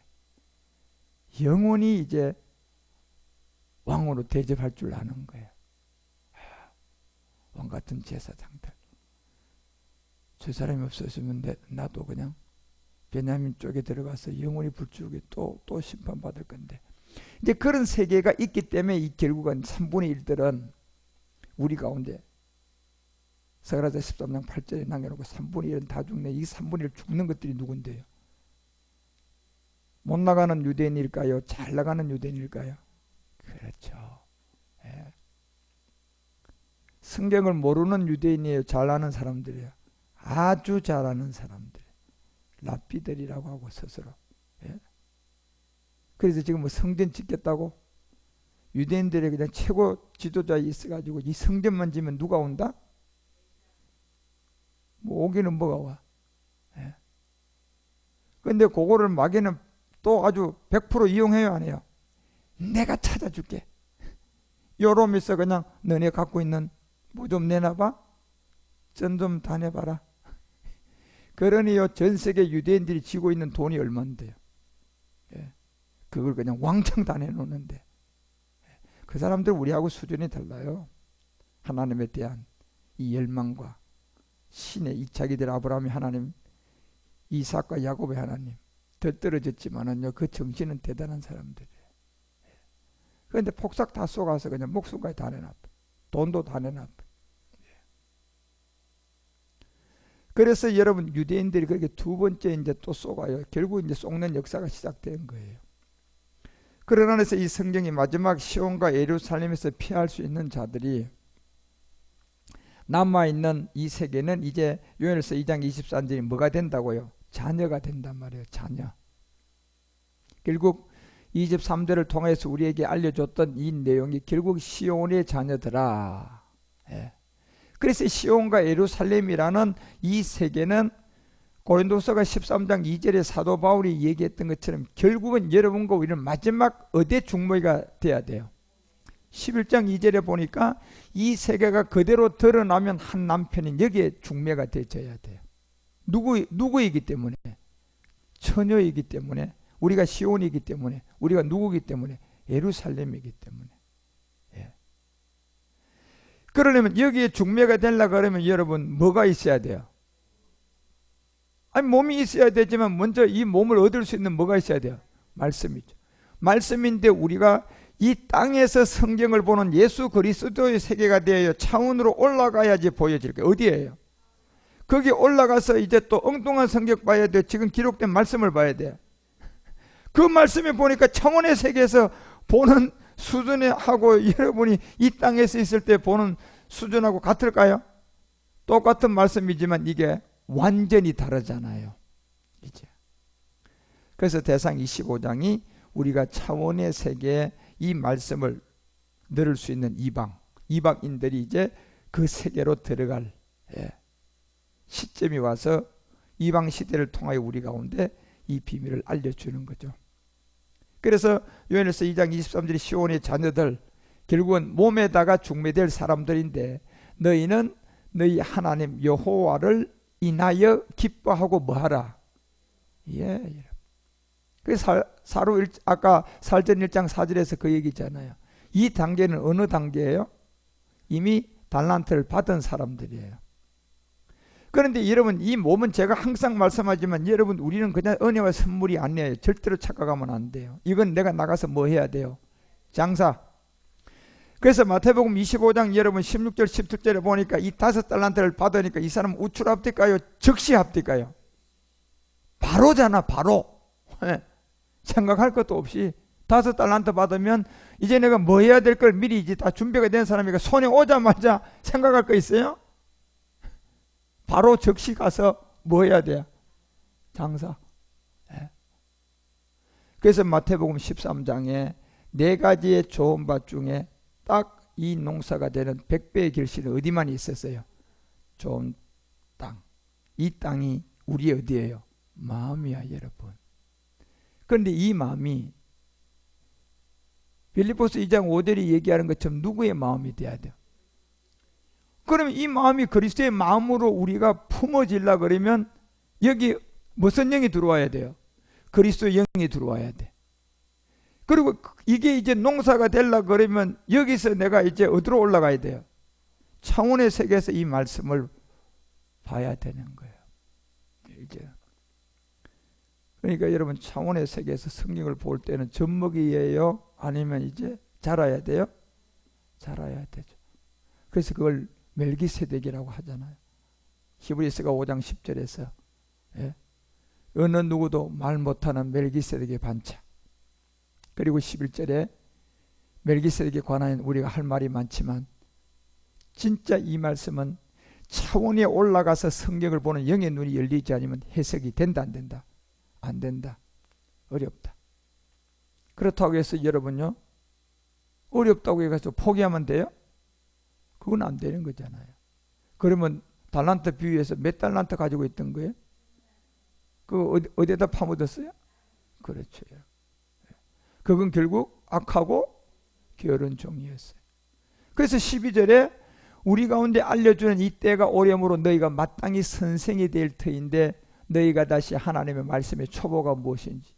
영혼이 이제 왕으로 대접할 줄 아는 거예요. 왕 같은 제사장들. 저 사람이 없었으면 나도 그냥 베냐민 쪽에 들어가서 영원히 불주르게 또 심판받을 건데. 이제 그런 세계가 있기 때문에 이 결국은 3분의 1들은 우리 가운데 스가랴서 13장 8절에 남겨놓고 3분의 1은 다 죽네. 이 3분의 1 죽는 것들이 누군데요? 못 나가는 유대인일까요? 잘 나가는 유대인일까요? 그렇죠. 예. 성경을 모르는 유대인이에요? 잘 아는 사람들이에요? 아주 잘 아는 사람들. 랍비들이라고 하고 스스로. 예. 그래서 지금 뭐 성전 짓겠다고? 유대인들의 그냥 최고 지도자에 있어가지고 이 성전만 지면 누가 온다? 뭐 오기는 뭐가 와. 예. 근데 그거를 마귀는 또 아주 100% 이용해요, 안 해요? 내가 찾아줄게. 요러면서 그냥 너네 갖고 있는 뭐 좀 내놔봐. 전 좀 다 내봐라. 그러니요, 전 세계 유대인들이 쥐고 있는 돈이 얼마인데요. 예. 그걸 그냥 왕창 다 내놓는데. 그 사람들 우리하고 수준이 달라요. 하나님에 대한 이 열망과 신의 이차기들 아브라함이 하나님, 이삭과 야곱의 하나님. 덜 떨어졌지만은요, 그 정신은 대단한 사람들이에요. 그런데 폭삭 다 쏘가서 그냥 목숨까지 다 내놨다. 돈도 다 내놨다. 그래서 여러분 유대인들이 그렇게 두 번째 이제 또 쏘가요. 결국 이제 쏘는 역사가 시작된 거예요. 그러나 그래서 이 성경이 마지막 시온과 예루살렘에서 피할 수 있는 자들이 남아있는 이 세계는 이제 요한일서 2장 23절이 뭐가 된다고요? 자녀가 된단 말이에요. 자녀. 결국 23절을 통해서 우리에게 알려줬던 이 내용이 결국 시온의 자녀들아. 예. 그래서 시온과 예루살렘이라는 이 세계는 고린도서가 13장 2절에 사도 바울이 얘기했던 것처럼 결국은 여러분과 우리는 마지막 어디에 중보가 돼야 돼요? 11장 2절에 보니까 이 세계가 그대로 드러나면 한 남편이 여기에 중매가 되어야 돼요. 누구이기 때문에? 처녀이기 때문에, 우리가 시온이기 때문에, 우리가 누구이기 때문에? 예루살렘이기 때문에. 예. 그러려면 여기에 중매가 되려고 그러면 여러분 뭐가 있어야 돼요? 아니 몸이 있어야 되지만 먼저 이 몸을 얻을 수 있는 뭐가 있어야 돼요? 말씀이죠. 말씀인데 우리가 이 땅에서 성경을 보는 예수 그리스도의 세계가 되어 차원으로 올라가야지 보여질 거예요. 어디에요? 거기 올라가서 이제 또 엉뚱한 성경 봐야 돼요. 지금 기록된 말씀을 봐야 돼요. 그 말씀에 보니까 차원의 세계에서 보는 수준하고 여러분이 이 땅에서 있을 때 보는 수준하고 같을까요? 똑같은 말씀이지만 이게 완전히 다르잖아요. 이제. 그래서 대상 25장이 우리가 차원의 세계에 이 말씀을 들을 수 있는 이방인들이 이제 그 세계로 들어갈 시점이 와서 이방 시대를 통하여 우리 가운데 이 비밀을 알려주는 거죠. 그래서 요한일서 2장 23절에 시온의 자녀들, 결국은 몸에다가 중매될 사람들인데 너희는 너희 하나님 여호와를 인하여 기뻐하고 뭐하라? 예. 그래서 아까 살전 1장 4절에서 그 얘기잖아요. 이 단계는 어느 단계예요? 이미 달란트를 받은 사람들이에요. 그런데 여러분 이 몸은 제가 항상 말씀하지만 여러분 우리는 그냥 은혜와 선물이 아니에요. 절대로 착각하면 안 돼요. 이건 내가 나가서 뭐 해야 돼요? 장사. 그래서 마태복음 25장 여러분 16절 17절에 보니까 이 5달란트를 받으니까 이 사람 우출합니까요? 즉시합니까요? 바로잖아 바로. 생각할 것도 없이 5달란트 받으면 이제 내가 뭐 해야 될 걸 미리 이제 다 준비가 된 사람이니까 손에 오자마자 생각할 거 있어요? 바로 즉시 가서 뭐 해야 돼요? 장사. 그래서 마태복음 13장에 4가지의 조언밭 중에 딱 이 농사가 되는 100배의 결실은 어디만 있었어요? 좋은 땅. 이 땅이 우리 어디예요? 마음이야, 여러분. 그런데 이 마음이 빌립보서 2장 5절이 얘기하는 것처럼 누구의 마음이 돼야 돼요? 그러면 이 마음이 그리스도의 마음으로 우리가 품어질라 그러면 여기 무슨 영이 들어와야 돼요? 그리스도의 영이 들어와야 돼. 그리고 이게 이제 농사가 되려 그러면 여기서 내가 이제 어디로 올라가야 돼요? 차원의 세계에서 이 말씀을 봐야 되는 거예요. 이제. 그러니까 여러분 차원의 세계에서 성경을 볼 때는 젖먹이예요? 아니면 이제 자라야 돼요? 자라야 되죠. 그래서 그걸 멜기세덱이라고 하잖아요. 히브리서가 5장 10절에서 예? 어느 누구도 말 못하는 멜기세덱의 반차. 그리고 11절에 멜기세덱에 관한 우리가 할 말이 많지만 진짜 이 말씀은 차원에 올라가서 성경을 보는 영의 눈이 열리지 않으면 해석이 된다 안 된다? 안 된다. 어렵다. 그렇다고 해서 여러분요 어렵다고 해서 포기하면 돼요? 그건 안 되는 거잖아요. 그러면 달란트 비유에서 몇 달란트 가지고 있던 거예요? 그 어디에다 파묻었어요? 그렇죠. 그건 결국 악하고 게으른 종이었어요. 그래서 12절에 우리 가운데 알려주는 이 때가 오렴으로 너희가 마땅히 선생이 될 터인데 너희가 다시 하나님의 말씀의 초보가 무엇인지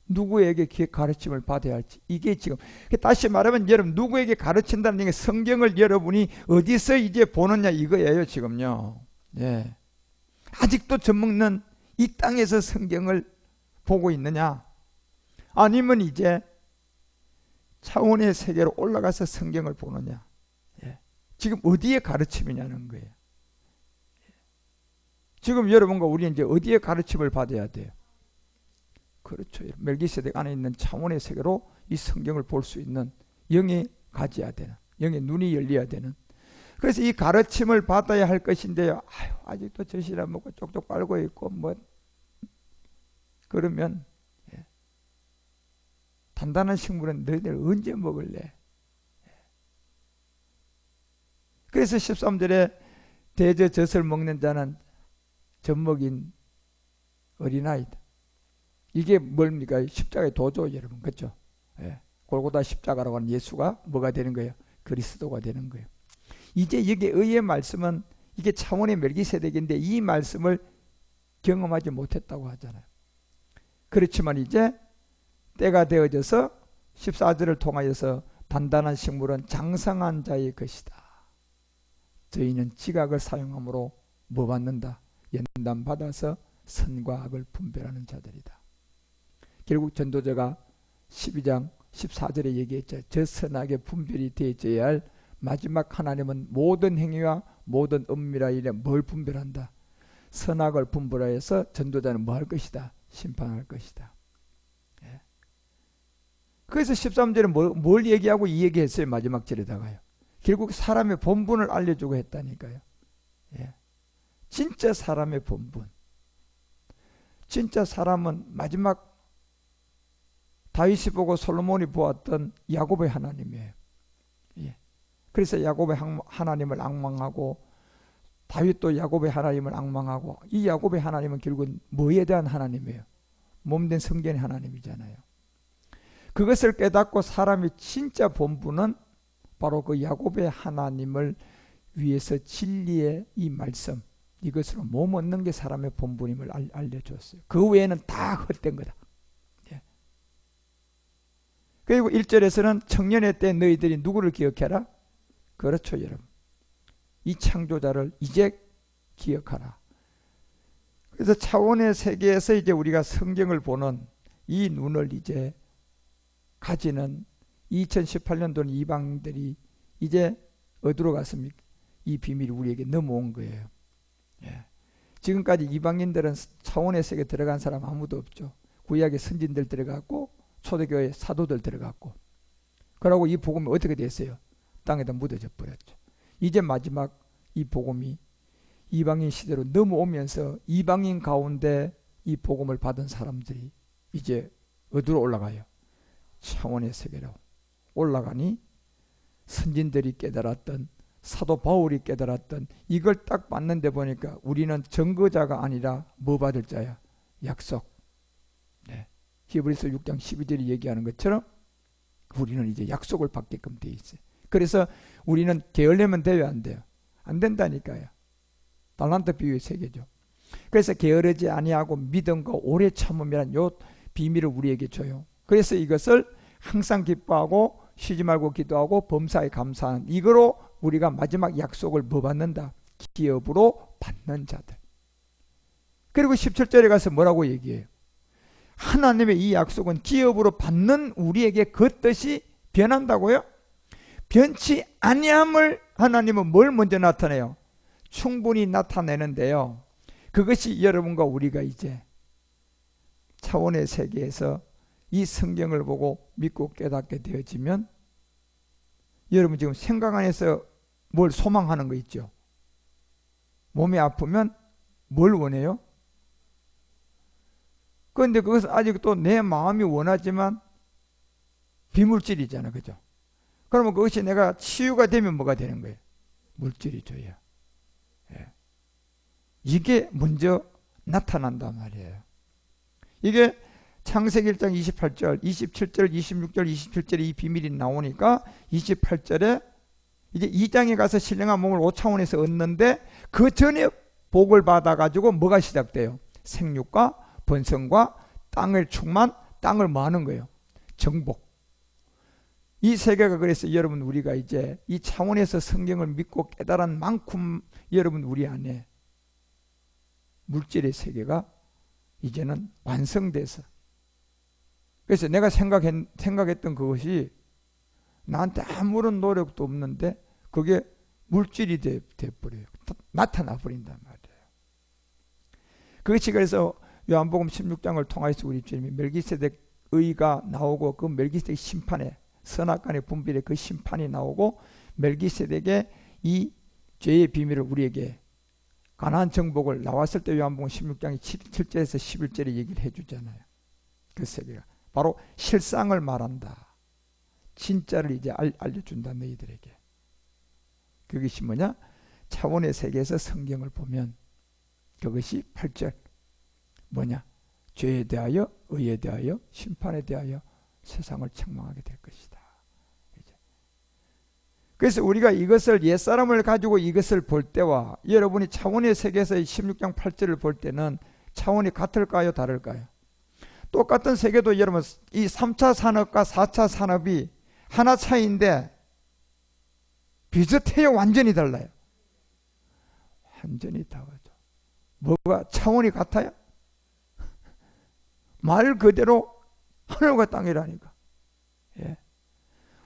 누구에게 가르침을 받아야 할지 이게 지금 다시 말하면 여러분 누구에게 가르친다는 게 성경을 여러분이 어디서 이제 보느냐 이거예요 지금요. 예. 아직도 젖먹는 이 땅에서 성경을 보고 있느냐 아니면 이제 차원의 세계로 올라가서 성경을 보느냐 예. 지금 어디에 가르침이냐는 거예요. 지금 여러분과 우리 이제 어디에 가르침을 받아야 돼요? 그렇죠. 멜기세덱 안에 있는 차원의 세계로 이 성경을 볼 수 있는 영이 가져야 되는, 영의 눈이 열려야 되는. 그래서 이 가르침을 받아야 할 것인데요. 아직도 젖이나 먹고 쪽쪽 빨고 있고 뭐 그러면 예. 단단한 식물은 너희들 언제 먹을래? 예. 그래서 13절에 대저 젖을 먹는 자는 젖먹인 어린아이다. 이게 뭡니까? 십자가의 도죠, 여러분. 그렇죠? 예. 골고다 십자가라고 하는 예수가 뭐가 되는 거예요? 그리스도가 되는 거예요. 이제 여기 의의 말씀은 이게 차원의 멜기세덱인데 이 말씀을 경험하지 못했다고 하잖아요. 그렇지만 이제 때가 되어져서 14절을 통하여서 단단한 식물은 장성한 자의 것이다. 저희는 지각을 사용함으로 뭐 받는다? 연단 받아서 선과 악을 분별하는 자들이다. 결국 전도자가 12장 14절에 얘기했죠. 저 선악의 분별이 되어져야 할 마지막 하나님은 모든 행위와 모든 은밀한 일에 뭘 분별한다? 선악을 분별하여서 전도자는 뭐 할 것이다? 심판할 것이다. 예. 그래서 13절에 뭘 얘기하고 이 얘기했어요? 마지막 절에다가요. 결국 사람의 본분을 알려주고 했다니까요. 예. 진짜 사람의 본분. 진짜 사람은 마지막 다윗이 보고 솔로몬이 보았던 야곱의 하나님이에요. 예. 그래서 야곱의 하나님을 앙망하고 다윗도 야곱의 하나님을 앙망하고 이 야곱의 하나님은 결국은 뭐에 대한 하나님이에요? 몸된 성전의 하나님이잖아요. 그것을 깨닫고 사람의 진짜 본분은 바로 그 야곱의 하나님을 위해서 진리의 이 말씀 이것으로 몸 얻는 게 사람의 본분임을 알려줬어요. 그 외에는 다 헛된 거다. 예. 그리고 1절에서는 청년의 때 너희들이 누구를 기억해라? 그렇죠, 여러분. 이 창조자를 이제 기억하라. 그래서 차원의 세계에서 이제 우리가 성경을 보는 이 눈을 이제 가지는 2018년도는 이방인들이 이제 어디로 갔습니까? 이 비밀이 우리에게 넘어온 거예요. 예. 지금까지 이방인들은 차원의 세계에 들어간 사람 아무도 없죠. 구약의 선진들 들어갔고 초대교회 사도들 들어갔고 그러고 이 복음이 어떻게 됐어요? 땅에다 묻어져 버렸죠. 이제 마지막 이 복음이 이방인 시대로 넘어오면서 이방인 가운데 이 복음을 받은 사람들이 이제 어디로 올라가요? 차원의 세계로 올라가니 선진들이 깨달았던 사도 바울이 깨달았던 이걸 딱 봤는데 보니까 우리는 증거자가 아니라 뭐 받을 자야? 약속. 네. 히브리서 6장 12절이 얘기하는 것처럼 우리는 이제 약속을 받게끔 돼 있어요. 그래서 우리는 게을르면 돼요, 안 돼요? 안 된다니까요. 달란트 비유의 세계죠. 그래서 게으르지 아니하고 믿음과 오래 참음이란 요 비밀을 우리에게 줘요. 그래서 이것을 항상 기뻐하고 쉬지 말고 기도하고 범사에 감사하는, 이거로 우리가 마지막 약속을 뭐 받는다? 기업으로 받는 자들. 그리고 17절에 가서 뭐라고 얘기해요? 하나님의 이 약속은 기업으로 받는 우리에게 그 뜻이 변한다고요? 변치 아니함을 하나님은 뭘 먼저 나타내요? 충분히 나타내는데요. 그것이 여러분과 우리가 이제 차원의 세계에서 이 성경을 보고 믿고 깨닫게 되어지면, 여러분 지금 생각 안에서 뭘 소망하는 거 있죠? 몸이 아프면 뭘 원해요? 그런데 그것은 아직도 내 마음이 원하지만 비물질이잖아, 그죠? 그러면 그것이 내가 치유가 되면 뭐가 되는 거예요? 물질이 줘야. 예. 이게 먼저 나타난단 말이에요. 이게 창세기 1장 28절, 27절, 26절, 27절에 이 비밀이 나오니까 28절에 이제 2장에 가서 신령한 몸을 5차원에서 얻는데 그 전에 복을 받아가지고 뭐가 시작돼요? 생육과 번성과 땅을 충만, 땅을 뭐 하는 거예요? 정복. 이 세계가, 그래서 여러분 우리가 이제 이 차원에서 성경을 믿고 깨달은 만큼 여러분 우리 안에 물질의 세계가 이제는 완성돼서, 그래서 내가 생각했던 그것이 나한테 아무런 노력도 없는데 그게 물질이 돼버려요. 나타나 버린단 말이에요. 그것이 그래서 요한복음 16장을 통해서 우리 주님이 멜기세덱 의가 나오고 그 멜기세덱 심판에, 선악간의 분별에 그 심판이 나오고 멜기세덱의 이 죄의 비밀을 우리에게 가나안 정복을 나왔을 때 요한복음 16장이 7절에서 11절에 얘기를 해주잖아요. 그 세계가 바로 실상을 말한다. 진짜를 이제 알려준다, 너희들에게. 그것이 뭐냐? 차원의 세계에서 성경을 보면 그것이 8절 뭐냐? 죄에 대하여, 의에 대하여, 심판에 대하여 세상을 책망하게 될 것이다. 그래서 우리가 이것을, 옛사람을 가지고 이것을 볼 때와 여러분이 차원의 세계에서 16장 8절을 볼 때는 차원이 같을까요, 다를까요? 똑같은 세계도 여러분 이 3차 산업과 4차 산업이 하나 차이인데 비슷해요, 완전히 달라요? 완전히 다르죠. 뭐가 차원이 같아요? 말 그대로 하늘과 땅이라니까. 예.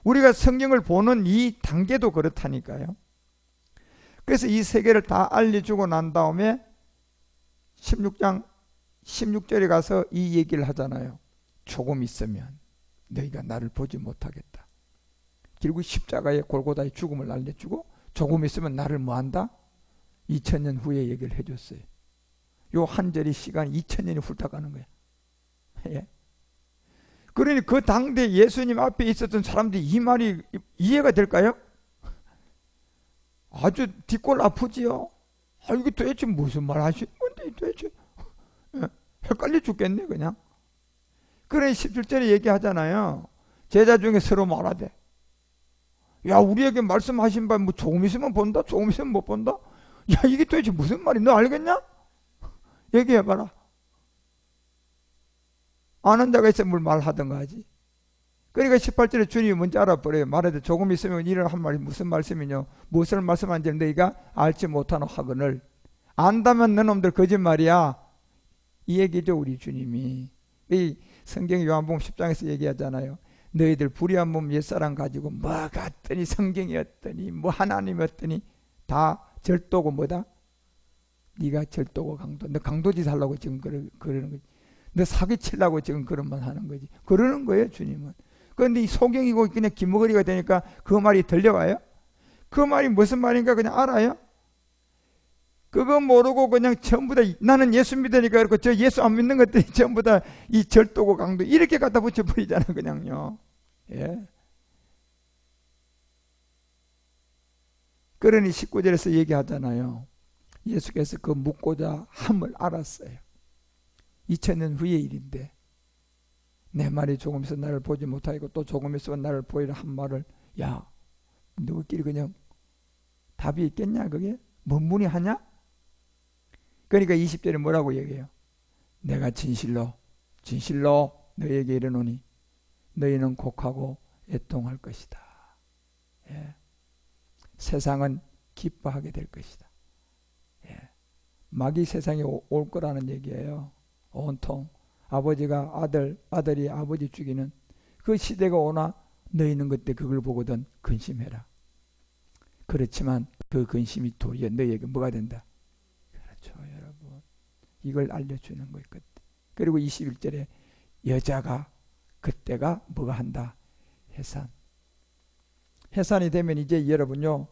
우리가 성경을 보는 이 단계도 그렇다니까요. 그래서 이 세계를 다 알려주고 난 다음에 16장 16절에 가서 이 얘기를 하잖아요. 조금 있으면 너희가 나를 보지 못하겠다. 그리고 십자가의 골고다의 죽음을 알려주고 조금 있으면 나를 뭐한다? 2000년 후에 얘기를 해줬어요. 요 한 절의 시간 2000년이 훑어가는 거야. 예. 그러니 그 당대 예수님 앞에 있었던 사람들이 이 말이 이해가 될까요? 아주 뒷골 아프지요. 아, 이게 도대체 무슨 말 하시는 건데 도대체. 헷갈려 죽겠네 그냥. 그래 17절에 얘기하잖아요. 제자 중에 서로 말하되, 야 우리에게 말씀하신 바 뭐 조금 있으면 본다, 조금 있으면 못 본다. 야 이게 도대체 무슨 말이, 너 알겠냐? 얘기해봐라. 아는 자가 있으면 뭘 말하든가 하지. 그러니까 18절에 주님이 먼저 알아버려요. 말해도 조금 있으면 이런 한 말이 무슨 말씀이냐, 무엇을 말씀하는지 너희가 알지 못하노 하거늘 안다면 너놈들 거짓말이야. 이 얘기죠. 우리 주님이 이 성경 요한복음 10장에서 얘기하잖아요. 너희들 불의한 몸 옛사람 가지고 뭐 같더니 성경이었더니 뭐 하나님이었더니 다 절도고 뭐다? 네가 절도고 강도. 너 강도짓 하려고 지금 그러는 거지. 너 사기치려고 지금 그런 말 하는 거지. 그러는 거예요 주님은. 그런데 이 소경이고 그냥 기머거리가 되니까 그 말이 들려와요? 그 말이 무슨 말인가 그냥 알아요? 그거 모르고 그냥 전부 다 나는 예수 믿으니까 그렇고 저 예수 안 믿는 것들이 전부 다 이 절도고 강도 이렇게 갖다 붙여버리잖아 그냥요. 예. 그러니 19절에서 얘기하잖아요. 예수께서 그 묻고자 함을 알았어요. 2000년 후의 일인데 내 말이 조금 있어 나를 보지 못하고 또 조금 있어 나를 보이라 한 말을, 야 누구끼리 그냥 답이 있겠냐? 그게 뭔 문이 하냐? 그러니까 20절에 뭐라고 얘기해요? 내가 진실로 너희에게 이르노니 너희는 곡하고 애통할 것이다. 예. 세상은 기뻐하게 될 것이다. 예. 막이 세상에 올 거라는 얘기예요. 온통 아버지가 아들이 아버지 죽이는 그 시대가 오나 너희는 그때 그걸 보거든 근심해라. 그렇지만 그 근심이 도리어 너희에게 뭐가 된다? 그렇죠, 여러분. 이걸 알려주는 거예요. 그때. 그리고 21절에 여자가 그때가 뭐가 한다? 해산이 되면 이제 여러분요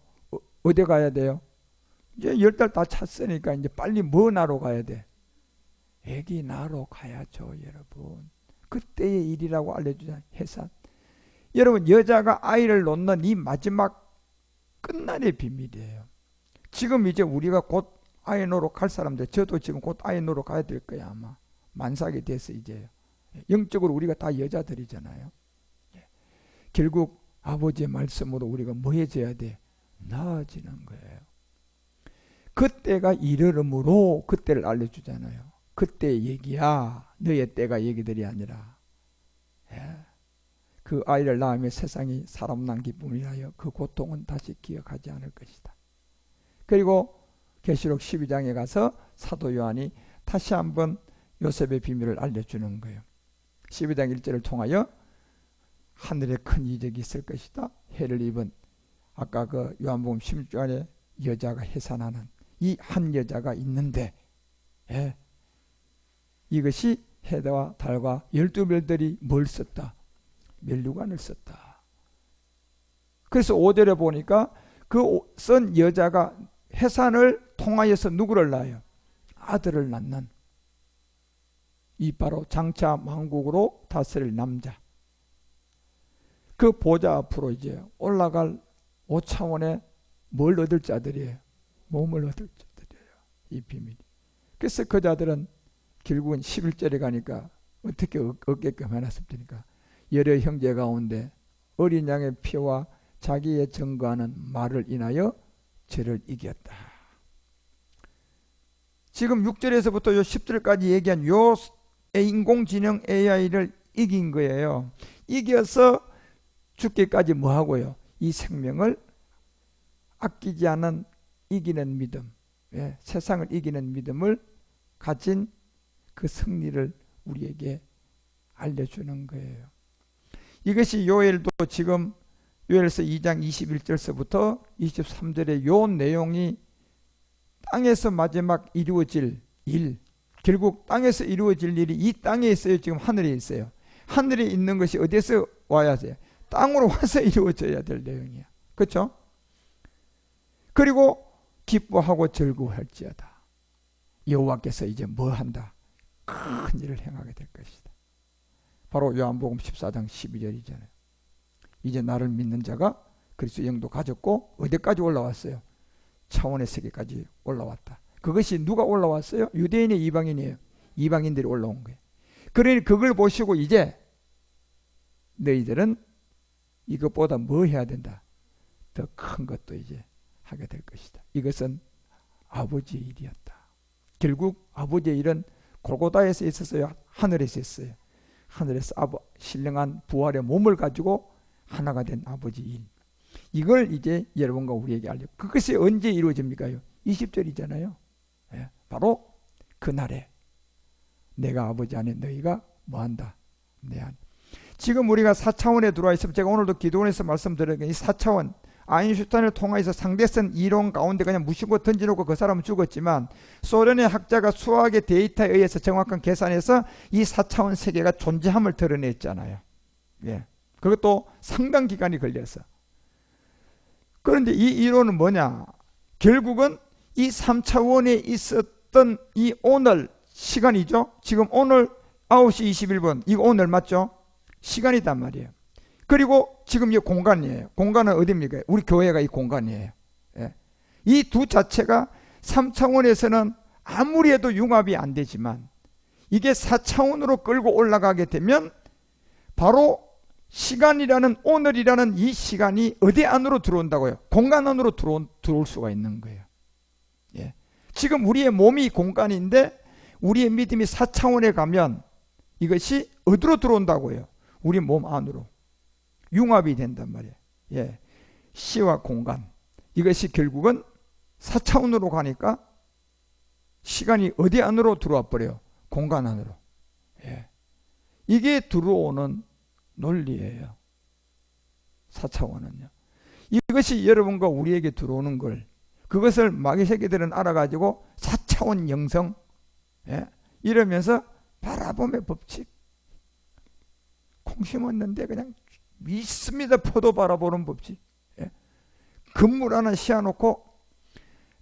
어디 가야 돼요? 이제 10달 다 찼으니까 이제 빨리 뭐 나러 가야 돼? 애기 낳으러 가야죠, 여러분. 그때의 일이라고 알려주잖아요. 해산. 여러분, 여자가 아이를 놓는 이 마지막 끝날의 비밀이에요. 지금 이제 우리가 곧 아이 놓으러 갈 사람들, 저도 지금 곧 아이 놓으러 가야 될 거야, 아마. 만삭이 돼서 이제. 영적으로 우리가 다 여자들이잖아요. 결국 아버지의 말씀으로 우리가 뭐 해줘야 돼? 나아지는 거예요. 그때가 이르름으로 그때를 알려주잖아요. 그때의 얘기야. 너의 때가 얘기들이 아니라. 예. 그 아이를 낳으며 세상이 사람 난 기쁨이라여 그 고통은 다시 기억하지 않을 것이다. 그리고 계시록 12장에 가서 사도 요한이 다시 한번 요셉의 비밀을 알려주는 거예요. 12장 1절을 통하여 하늘에 큰 이적이 있을 것이다. 해를 입은 아까 그 요한복음 16장에 여자가 해산하는 이 한 여자가 있는데, 예. 이것이 해와 달과 12별들이 뭘 썼다? 멸류관을 썼다. 그래서 5절에 보니까 그 쓴 여자가 해산을 통하여서 누구를 낳아요? 아들을 낳는, 이 바로 장차 만국으로 다스릴 남자. 그 보좌 앞으로 이제 올라갈 5차원의 뭘 얻을 자들이에요? 몸을 얻을 자들이에요. 이 비밀이. 그래서 그 자들은 결국은 11절에 가니까 어떻게 얻게끔 해놨습니까? 여러 형제 가운데 어린 양의 피와 자기의 증거하는 말을 인하여 죄를 이겼다. 지금 6절에서부터 요 10절까지 얘기한 요 인공지능 AI를 이긴 거예요. 이겨서 죽기까지 뭐 하고요? 이 생명을 아끼지 않은 이기는 믿음, 예, 세상을 이기는 믿음을 가진 그 승리를 우리에게 알려주는 거예요. 이것이 요엘도 지금 요엘서 2장 21절서부터 23절의 요 내용이 땅에서 마지막 이루어질 일, 결국 땅에서 이루어질 일이 이 땅에 있어요? 지금 하늘에 있어요? 하늘에 있는 것이 어디에서 와야 돼요? 땅으로 와서 이루어져야 될 내용이야. 그렇죠? 그리고 기뻐하고 즐거워할지어다. 여호와께서 이제 뭐 한다? 큰 일을 행하게 될 것이다. 바로 요한복음 14장 12절이잖아요. 이제 나를 믿는 자가 그리스도의 영도 가졌고 어디까지 올라왔어요? 차원의 세계까지 올라왔다. 그것이 누가 올라왔어요? 유대인의 이방인이에요. 이방인들이 올라온 거예요. 그러니 그걸 보시고 이제 너희들은 이것보다 뭐 해야 된다? 더 큰 것도 이제 하게 될 것이다. 이것은 아버지의 일이었다. 결국 아버지의 일은 골고다에서 있었어요? 하늘에서 있어요? 하늘에서 신령한 부활의 몸을 가지고 하나가 된 아버지 일. 이걸 이제 여러분과 우리에게 알려. 그것이 언제 이루어집니까? 20절이잖아요. 예, 바로 그날에 내가 아버지 안에 너희가 뭐한다? 내 안에. 지금 우리가 4차원에 들어와 있으면 제가 오늘도 기도원에서 말씀드렸는데 이 4차원 아인슈타인을 통해서 상대성 이론 가운데 그냥 무심코 던져놓고 그 사람은 죽었지만 소련의 학자가 수학의 데이터에 의해서 정확한 계산해서 이 4차원 세계가 존재함을 드러냈잖아요. 예. 그것도 상당 기간이 걸려서. 그런데 이 이론은 뭐냐? 결국은 이 3차원에 있었던 이 오늘 시간이죠. 지금 오늘 9시 21분 이거 오늘 맞죠? 시간이단 말이에요. 그리고 지금 이 공간이에요. 공간은 어디입니까? 우리 교회가 이 공간이에요. 예. 이 두 자체가 3차원에서는 아무리 해도 융합이 안 되지만 이게 4차원으로 끌고 올라가게 되면 바로 시간이라는, 오늘이라는 이 시간이 어디 안으로 들어온다고요? 공간 안으로 들어올 수가 있는 거예요. 예. 지금 우리의 몸이 공간인데 우리의 믿음이 4차원에 가면 이것이 어디로 들어온다고요? 우리 몸 안으로 융합이 된단 말이에요. 예. 시와 공간, 이것이 결국은 4차원으로 가니까 시간이 어디 안으로 들어와 버려요? 공간 안으로. 예. 이게 들어오는 논리예요. 4차원은요. 이것이 여러분과 우리에게 들어오는 걸, 그것을 마귀 새끼들은 알아가지고 4차원 영성, 예? 이러면서 바라봄의 법칙. 콩 심었는데 그냥 믿습니다. 포도 바라보는 법칙. 예? 건물 하나 씌워놓고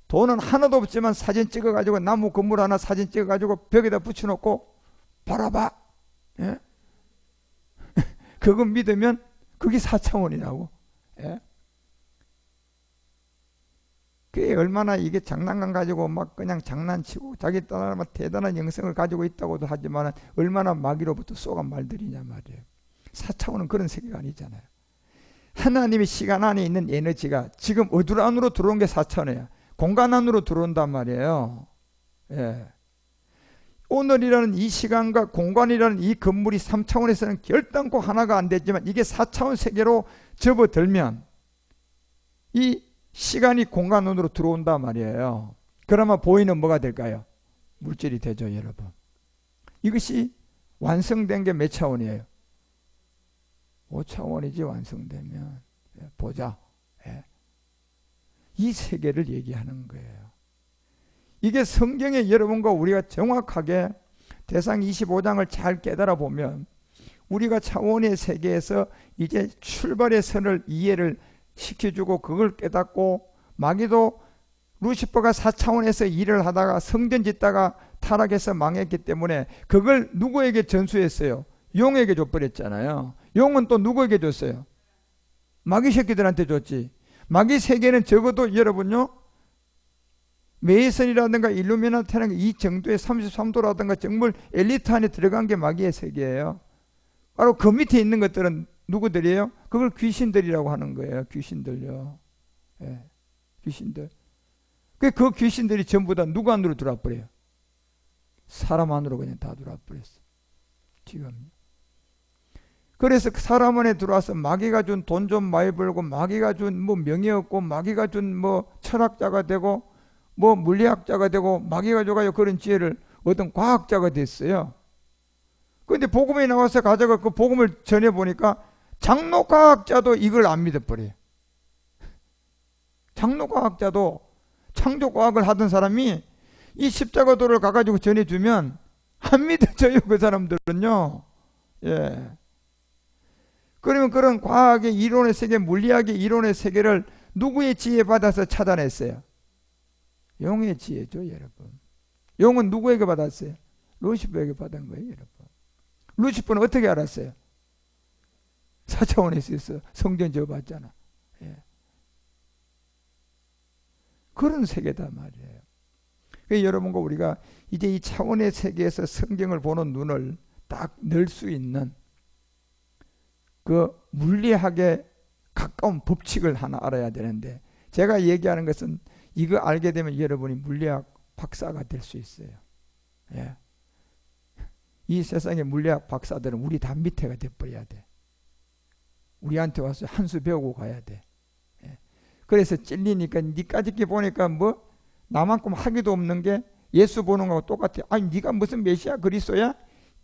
돈은 하나도 없지만 사진 찍어가지고, 나무 건물 하나 사진 찍어가지고 벽에다 붙여놓고 바라봐. 예? 그거 믿으면 그게 4차원이라고. 예? 그게 얼마나 이게 장난감 가지고 막 그냥 장난치고 자기 딸은 대단한 영성을 가지고 있다고도 하지만 얼마나 마귀로부터 쏘간 말들이냐 말이에요. 4차원은 그런 세계가 아니잖아요. 하나님의 시간 안에 있는 에너지가 지금 어디 안으로 들어온 게 4차원이야. 공간 안으로 들어온단 말이에요. 예. 오늘이라는 이 시간과 공간이라는 이 건물이 3차원에서는 결단코 하나가 안 되지만 이게 4차원 세계로 접어들면 이 시간이 공간 안으로 들어온단 말이에요. 그러면 보이는 뭐가 될까요? 물질이 되죠, 여러분. 이것이 완성된 게 몇 차원이에요? 5차원이지 완성되면. 보자. 예. 이 세계를 얘기하는 거예요. 이게 성경에 여러분과 우리가 정확하게 대상 25장을 잘 깨달아 보면 우리가 차원의 세계에서 이제 출발의 선을 이해를 시켜주고 그걸 깨닫고, 마귀도 루시퍼가 4차원에서 일을 하다가 성전 짓다가 타락해서 망했기 때문에 그걸 누구에게 전수했어요? 용에게 줘버렸잖아요. 용은 또 누구에게 줬어요? 마귀 새끼들한테 줬지. 마귀 세계는 적어도 여러분요, 메이슨이라든가 일루미나티라든가 이 정도의 33도라든가 정말 엘리트 안에 들어간 게 마귀의 세계예요. 바로 그 밑에 있는 것들은 누구들이에요? 그걸 귀신들이라고 하는 거예요. 귀신들요. 예, 귀신들. 그 귀신들이 전부 다 누구 안으로 들어와 버려요? 사람 안으로 그냥 다 들어와 버렸어. 지금. 그래서 사람 안에 들어와서 마귀가 준 돈 좀 많이 벌고, 마귀가 준 뭐 명예 얻고, 마귀가 준 뭐 철학자가 되고, 뭐 물리학자가 되고, 마귀가 줘가지고 그런 지혜를 얻은 과학자가 됐어요. 그런데 복음에 나와서 가져가 그 복음을 전해보니까 장로과학자도 이걸 안 믿어버려요. 장로과학자도 창조과학을 하던 사람이 이 십자가도를 가가지고 전해주면 안 믿어져요. 그 사람들은요. 예. 그러면 그런 과학의 이론의 세계, 물리학의 이론의 세계를 누구의 지혜 받아서 찾아냈어요? 용의 지혜죠, 여러분. 용은 누구에게 받았어요? 루시퍼에게 받은 거예요, 여러분. 루시퍼는 어떻게 알았어요? 4차원에서 있어. 성전 지어봤잖아. 예. 그런 세계다 말이에요. 그래서 여러분과 우리가 이제 이 차원의 세계에서 성경을 보는 눈을 딱 늘 수 있는 그 물리학에 가까운 법칙을 하나 알아야 되는데, 제가 얘기하는 것은 이거 알게 되면 여러분이 물리학 박사가 될 수 있어요. 예. 이 세상의 물리학 박사들은 우리 다 밑에가 돼버려야 돼. 우리한테 와서 한 수 배우고 가야 돼. 예. 그래서 찔리니까 니까짓 게 보니까 뭐 나만큼 하기도 없는 게 예수 보는 거하고 똑같아. 아니 니가 무슨 메시아 그리스도야?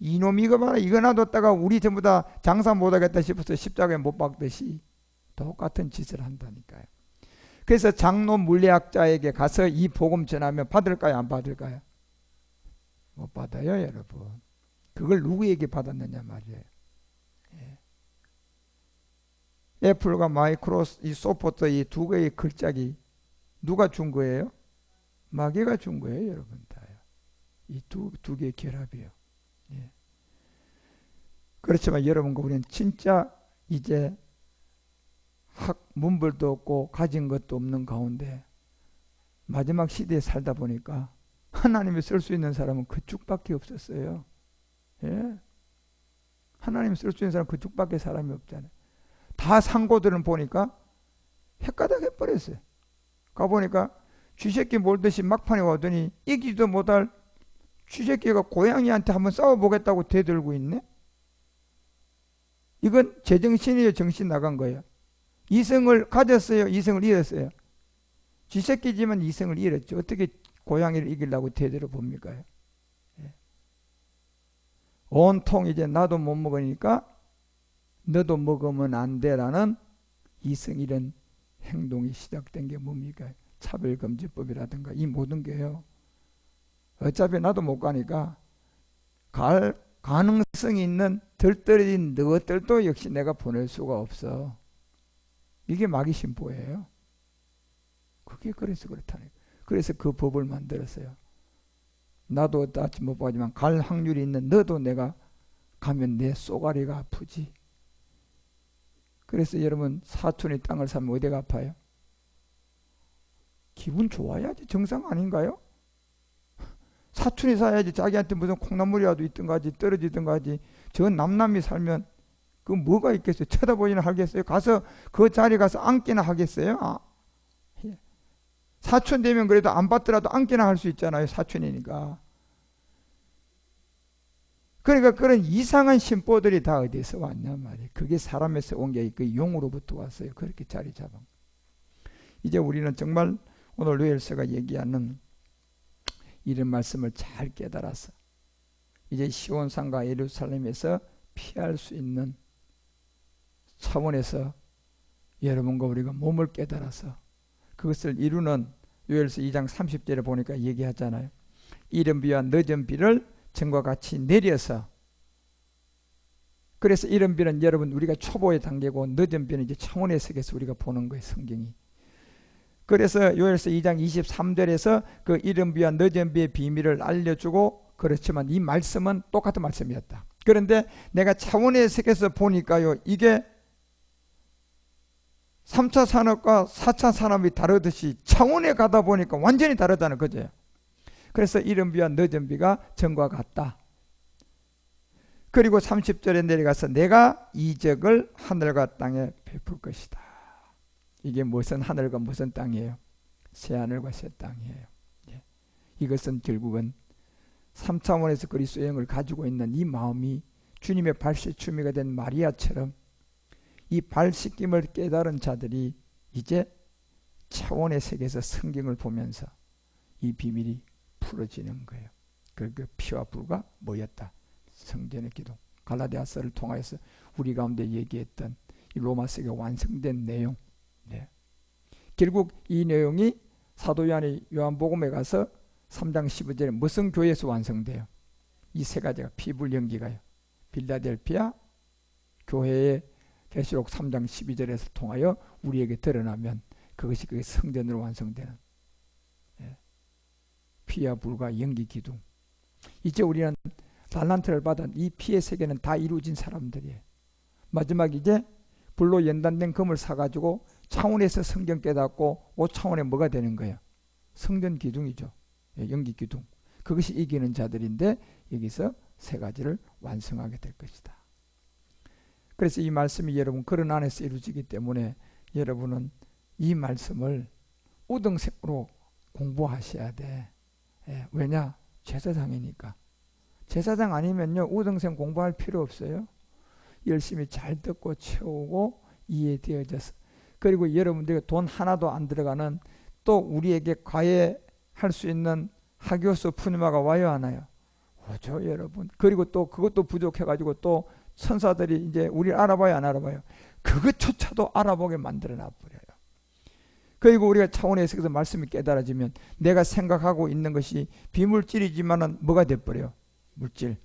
이놈 이거 봐라, 이거 놔뒀다가 우리 전부 다 장사 못하겠다 싶어서 십자가에 못 박듯이 똑같은 짓을 한다니까요. 그래서 장로 물리학자에게 가서 이 복음 전하면 받을까요, 안 받을까요? 못 받아요, 여러분. 그걸 누구에게 받았느냐 말이에요. 예. 애플과 마이크로소프트, 이 소프트, 이 두 개의 글자기 누가 준 거예요? 마귀가 준 거예요, 여러분 다요. 이 두 개의 결합이에요. 예. 그렇지만 여러분과 우리는 진짜 이제 문벌도 없고 가진 것도 없는 가운데 마지막 시대에 살다 보니까 하나님이 쓸 수 있는 사람은 그쪽밖에 없었어요. 예? 하나님이 쓸 수 있는 사람은 그쪽밖에 사람이 없잖아요. 다 상고들은 보니까 헷가닥 해버렸어요. 가보니까 쥐새끼 몰듯이 막판에 오더니 이기지도 못할 쥐새끼가 고양이한테 한번 싸워보겠다고 대들고 있네. 이건 제정신이에요. 정신 나간 거예요. 이성을 가졌어요. 이성을 잃었어요. 쥐새끼지만 이성을 잃었죠. 어떻게 고양이를 이기려고 대들어 봅니까? 예. 온통 이제 나도 못 먹으니까 너도 먹으면 안 돼라는 이성 잃은 행동이 시작된 게 뭡니까? 차별금지법이라든가 이 모든 게요. 어차피 나도 못 가니까 갈 가능성이 있는 덜 떨어진 너희들도 역시 내가 보낼 수가 없어. 이게 마귀 심보예요. 그게 그래서 그렇다니까. 그래서 그 법을 만들었어요. 나도 아직 못 가지만 갈 확률이 있는 너도 내가 가면 내 쏘가리가 아프지. 그래서 여러분 사촌이 땅을 사면 어디가 아파요? 기분 좋아야지 정상 아닌가요? 사촌이 사야지 자기한테 무슨 콩나물이라도 있든가 하지 떨어지든가 하지. 저 남남이 살면 그 뭐가 있겠어요? 쳐다보지나 하겠어요? 가서 그 자리 가서 앉기나 하겠어요? 아. 사촌 되면 그래도 안 받더라도 앉기나 할 수 있잖아요. 사촌이니까. 그러니까 그런 이상한 심보들이 다 어디서 왔냐 말이에요. 그게 사람에서 온 게 그 용으로부터 왔어요. 그렇게 자리 잡은. 이제 우리는 정말 오늘 르헬서가 얘기하는 이런 말씀을 잘 깨달아서 이제 시온산과 예루살렘에서 피할 수 있는 차원에서 여러분과 우리가 몸을 깨달아서 그것을 이루는 요엘서 2장 30절에 보니까 얘기하잖아요. 이른 비와 늦은 비를 전과 같이 내려서, 그래서 이른 비는 여러분 우리가 초보의 단계고 늦은 비는 이제 차원의 세계에서 우리가 보는 거예요. 성경이. 그래서 요엘서 2장 23절에서 그 이른 비와 늦은 비의 비밀을 알려주고, 그렇지만 이 말씀은 똑같은 말씀이었다. 그런데 내가 차원의 세계에서 보니까요, 이게 3차 산업과 4차 산업이 다르듯이 차원에 가다 보니까 완전히 다르다는 거죠. 그래서 이른 비와 늦은 비가 전과 같다. 그리고 30절에 내려가서 내가 이적을 하늘과 땅에 베풀 것이다. 이게 무슨 하늘과 무슨 땅이에요? 새하늘과 새 땅이에요. 예. 이것은 결국은 3차원에서 그리스도 영을 가지고 있는 이 마음이 주님의 발시추미가 된 마리아처럼 이 발씻김을 깨달은 자들이 이제 차원의 세계에서 성경을 보면서 이 비밀이 풀어지는 거예요. 그 피와 불과 모였다. 성전의 기도. 갈라디아서를 통하여서 우리 가운데 얘기했던 이 로마서가 완성된 내용. 네. 결국 이 내용이 사도 요한이 요한복음에 가서 3장 15절에 무슨 교회에서 완성돼요? 이 세 가지가 피불 연기가요. 빌라델피아 교회의 계시록 3장 12절에서 통하여 우리에게 드러나면 그것이 그 성전으로 완성되는, 예. 피와 불과 연기 기둥. 이제 우리는 달란트를 받은 이 피의 세계는 다 이루어진 사람들이에요. 마지막 이제 불로 연단된 금을 사가지고 차원에서 성경 깨닫고 5차원에 뭐가 되는 거예요? 성전 기둥이죠. 예, 연기 기둥. 그것이 이기는 자들인데 여기서 세 가지를 완성하게 될 것이다. 그래서 이 말씀이 여러분 그런 안에서 이루어지기 때문에 여러분은 이 말씀을 우등생으로 공부하셔야 돼. 예, 왜냐? 제사장이니까. 제사장 아니면요 우등생 공부할 필요 없어요. 열심히 잘 듣고 채우고 이해되어져서, 그리고 여러분들이 돈 하나도 안 들어가는 또 우리에게 과외할 수 있는 학교수 푸니마가 와요 안 와요? 오죠 여러분. 그리고 또 그것도 부족해가지고 또 천사들이 이제 우리를 알아봐요 안 알아봐요? 그것조차도 알아보게 만들어 놔버려요. 그리고 우리가 차원의 세계에서 말씀이 깨달아지면 내가 생각하고 있는 것이 비물질이지만은 뭐가 돼버려요? 물질.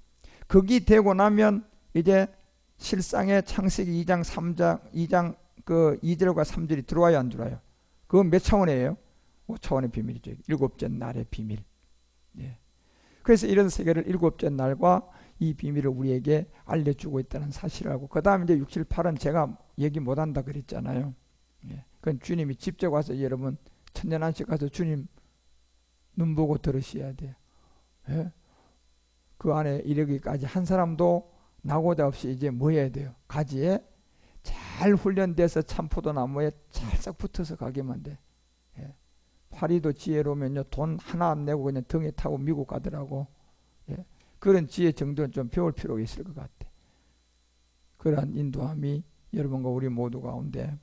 그게 되고 나면 이제 실상의 창세기 2장 3장 2장 그 2절과 3절이 들어와요 안 들어와요? 그건 몇 차원이에요? 5차원의 비밀이죠. 일곱째 날의 비밀. 예. 그래서 이런 세계를 일곱째 날과 이 비밀을 우리에게 알려주고 있다는 사실을 알고, 그 다음 이제 6, 7, 8은 제가 얘기 못한다 그랬잖아요. 예. 그건 주님이 직접 와서 여러분 천년한식 가서 주님 눈 보고 들으셔야 돼요. 예? 그 안에 이르기까지 한 사람도 낙오자 없이 이제 뭐 해야 돼요? 가지에 잘 훈련돼서 참포도 나무에 찰싹 붙어서 가기만 돼. 예. 파리도 지혜로우면요, 돈 하나 안 내고 그냥 등에 타고 미국 가더라고. 예. 그런 지혜 정도는 좀 배울 필요가 있을 것 같아. 그러한 인도함이 여러분과 우리 모두 가운데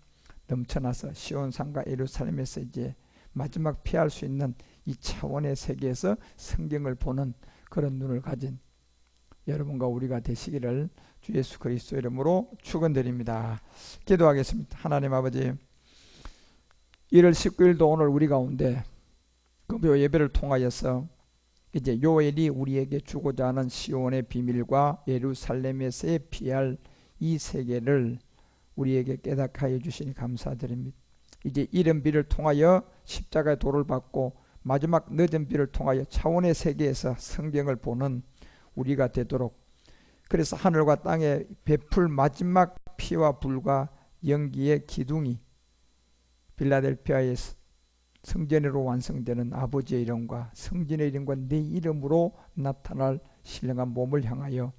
넘쳐나서 시온산과 예루살렘에서 이제 마지막 피할 수 있는 이 차원의 세계에서 성경을 보는 그런 눈을 가진 여러분과 우리가 되시기를 주 예수 그리스도 이름으로 축원드립니다. 기도하겠습니다. 하나님 아버지, 1월 19일도 오늘 우리 가운데 금요 예배를 통하여서 이제 요엘이 우리에게 주고자 하는 시온의 비밀과 예루살렘에서의 피할 이 세계를 우리에게 깨닫게 하여 주시니 감사드립니다. 이제 이른 비를 통하여 십자가의 도를 받고 마지막 늦은 비를 통하여 차원의 세계에서 성경을 보는 우리가 되도록, 그래서 하늘과 땅에 베풀 마지막 피와 불과 연기의 기둥이 빌라델피아의 성전으로 완성되는 아버지의 이름과 성전의 이름과 내 이름으로 나타날 신령한 몸을 향하여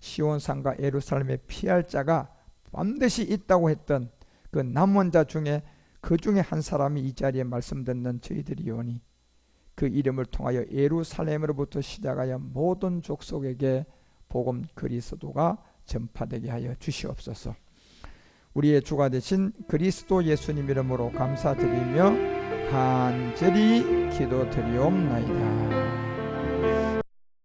시온산과 예루살렘에 피할 자가 반드시 있다고 했던 그 남은 자 중에 그 중에 한 사람이 이 자리에 말씀 듣는 저희들이오니 그 이름을 통하여 예루살렘으로부터 시작하여 모든 족속에게 복음 그리스도가 전파되게 하여 주시옵소서. 우리의 주가 되신 그리스도 예수님 이름으로 감사드리며 간절히 기도드리옵나이다.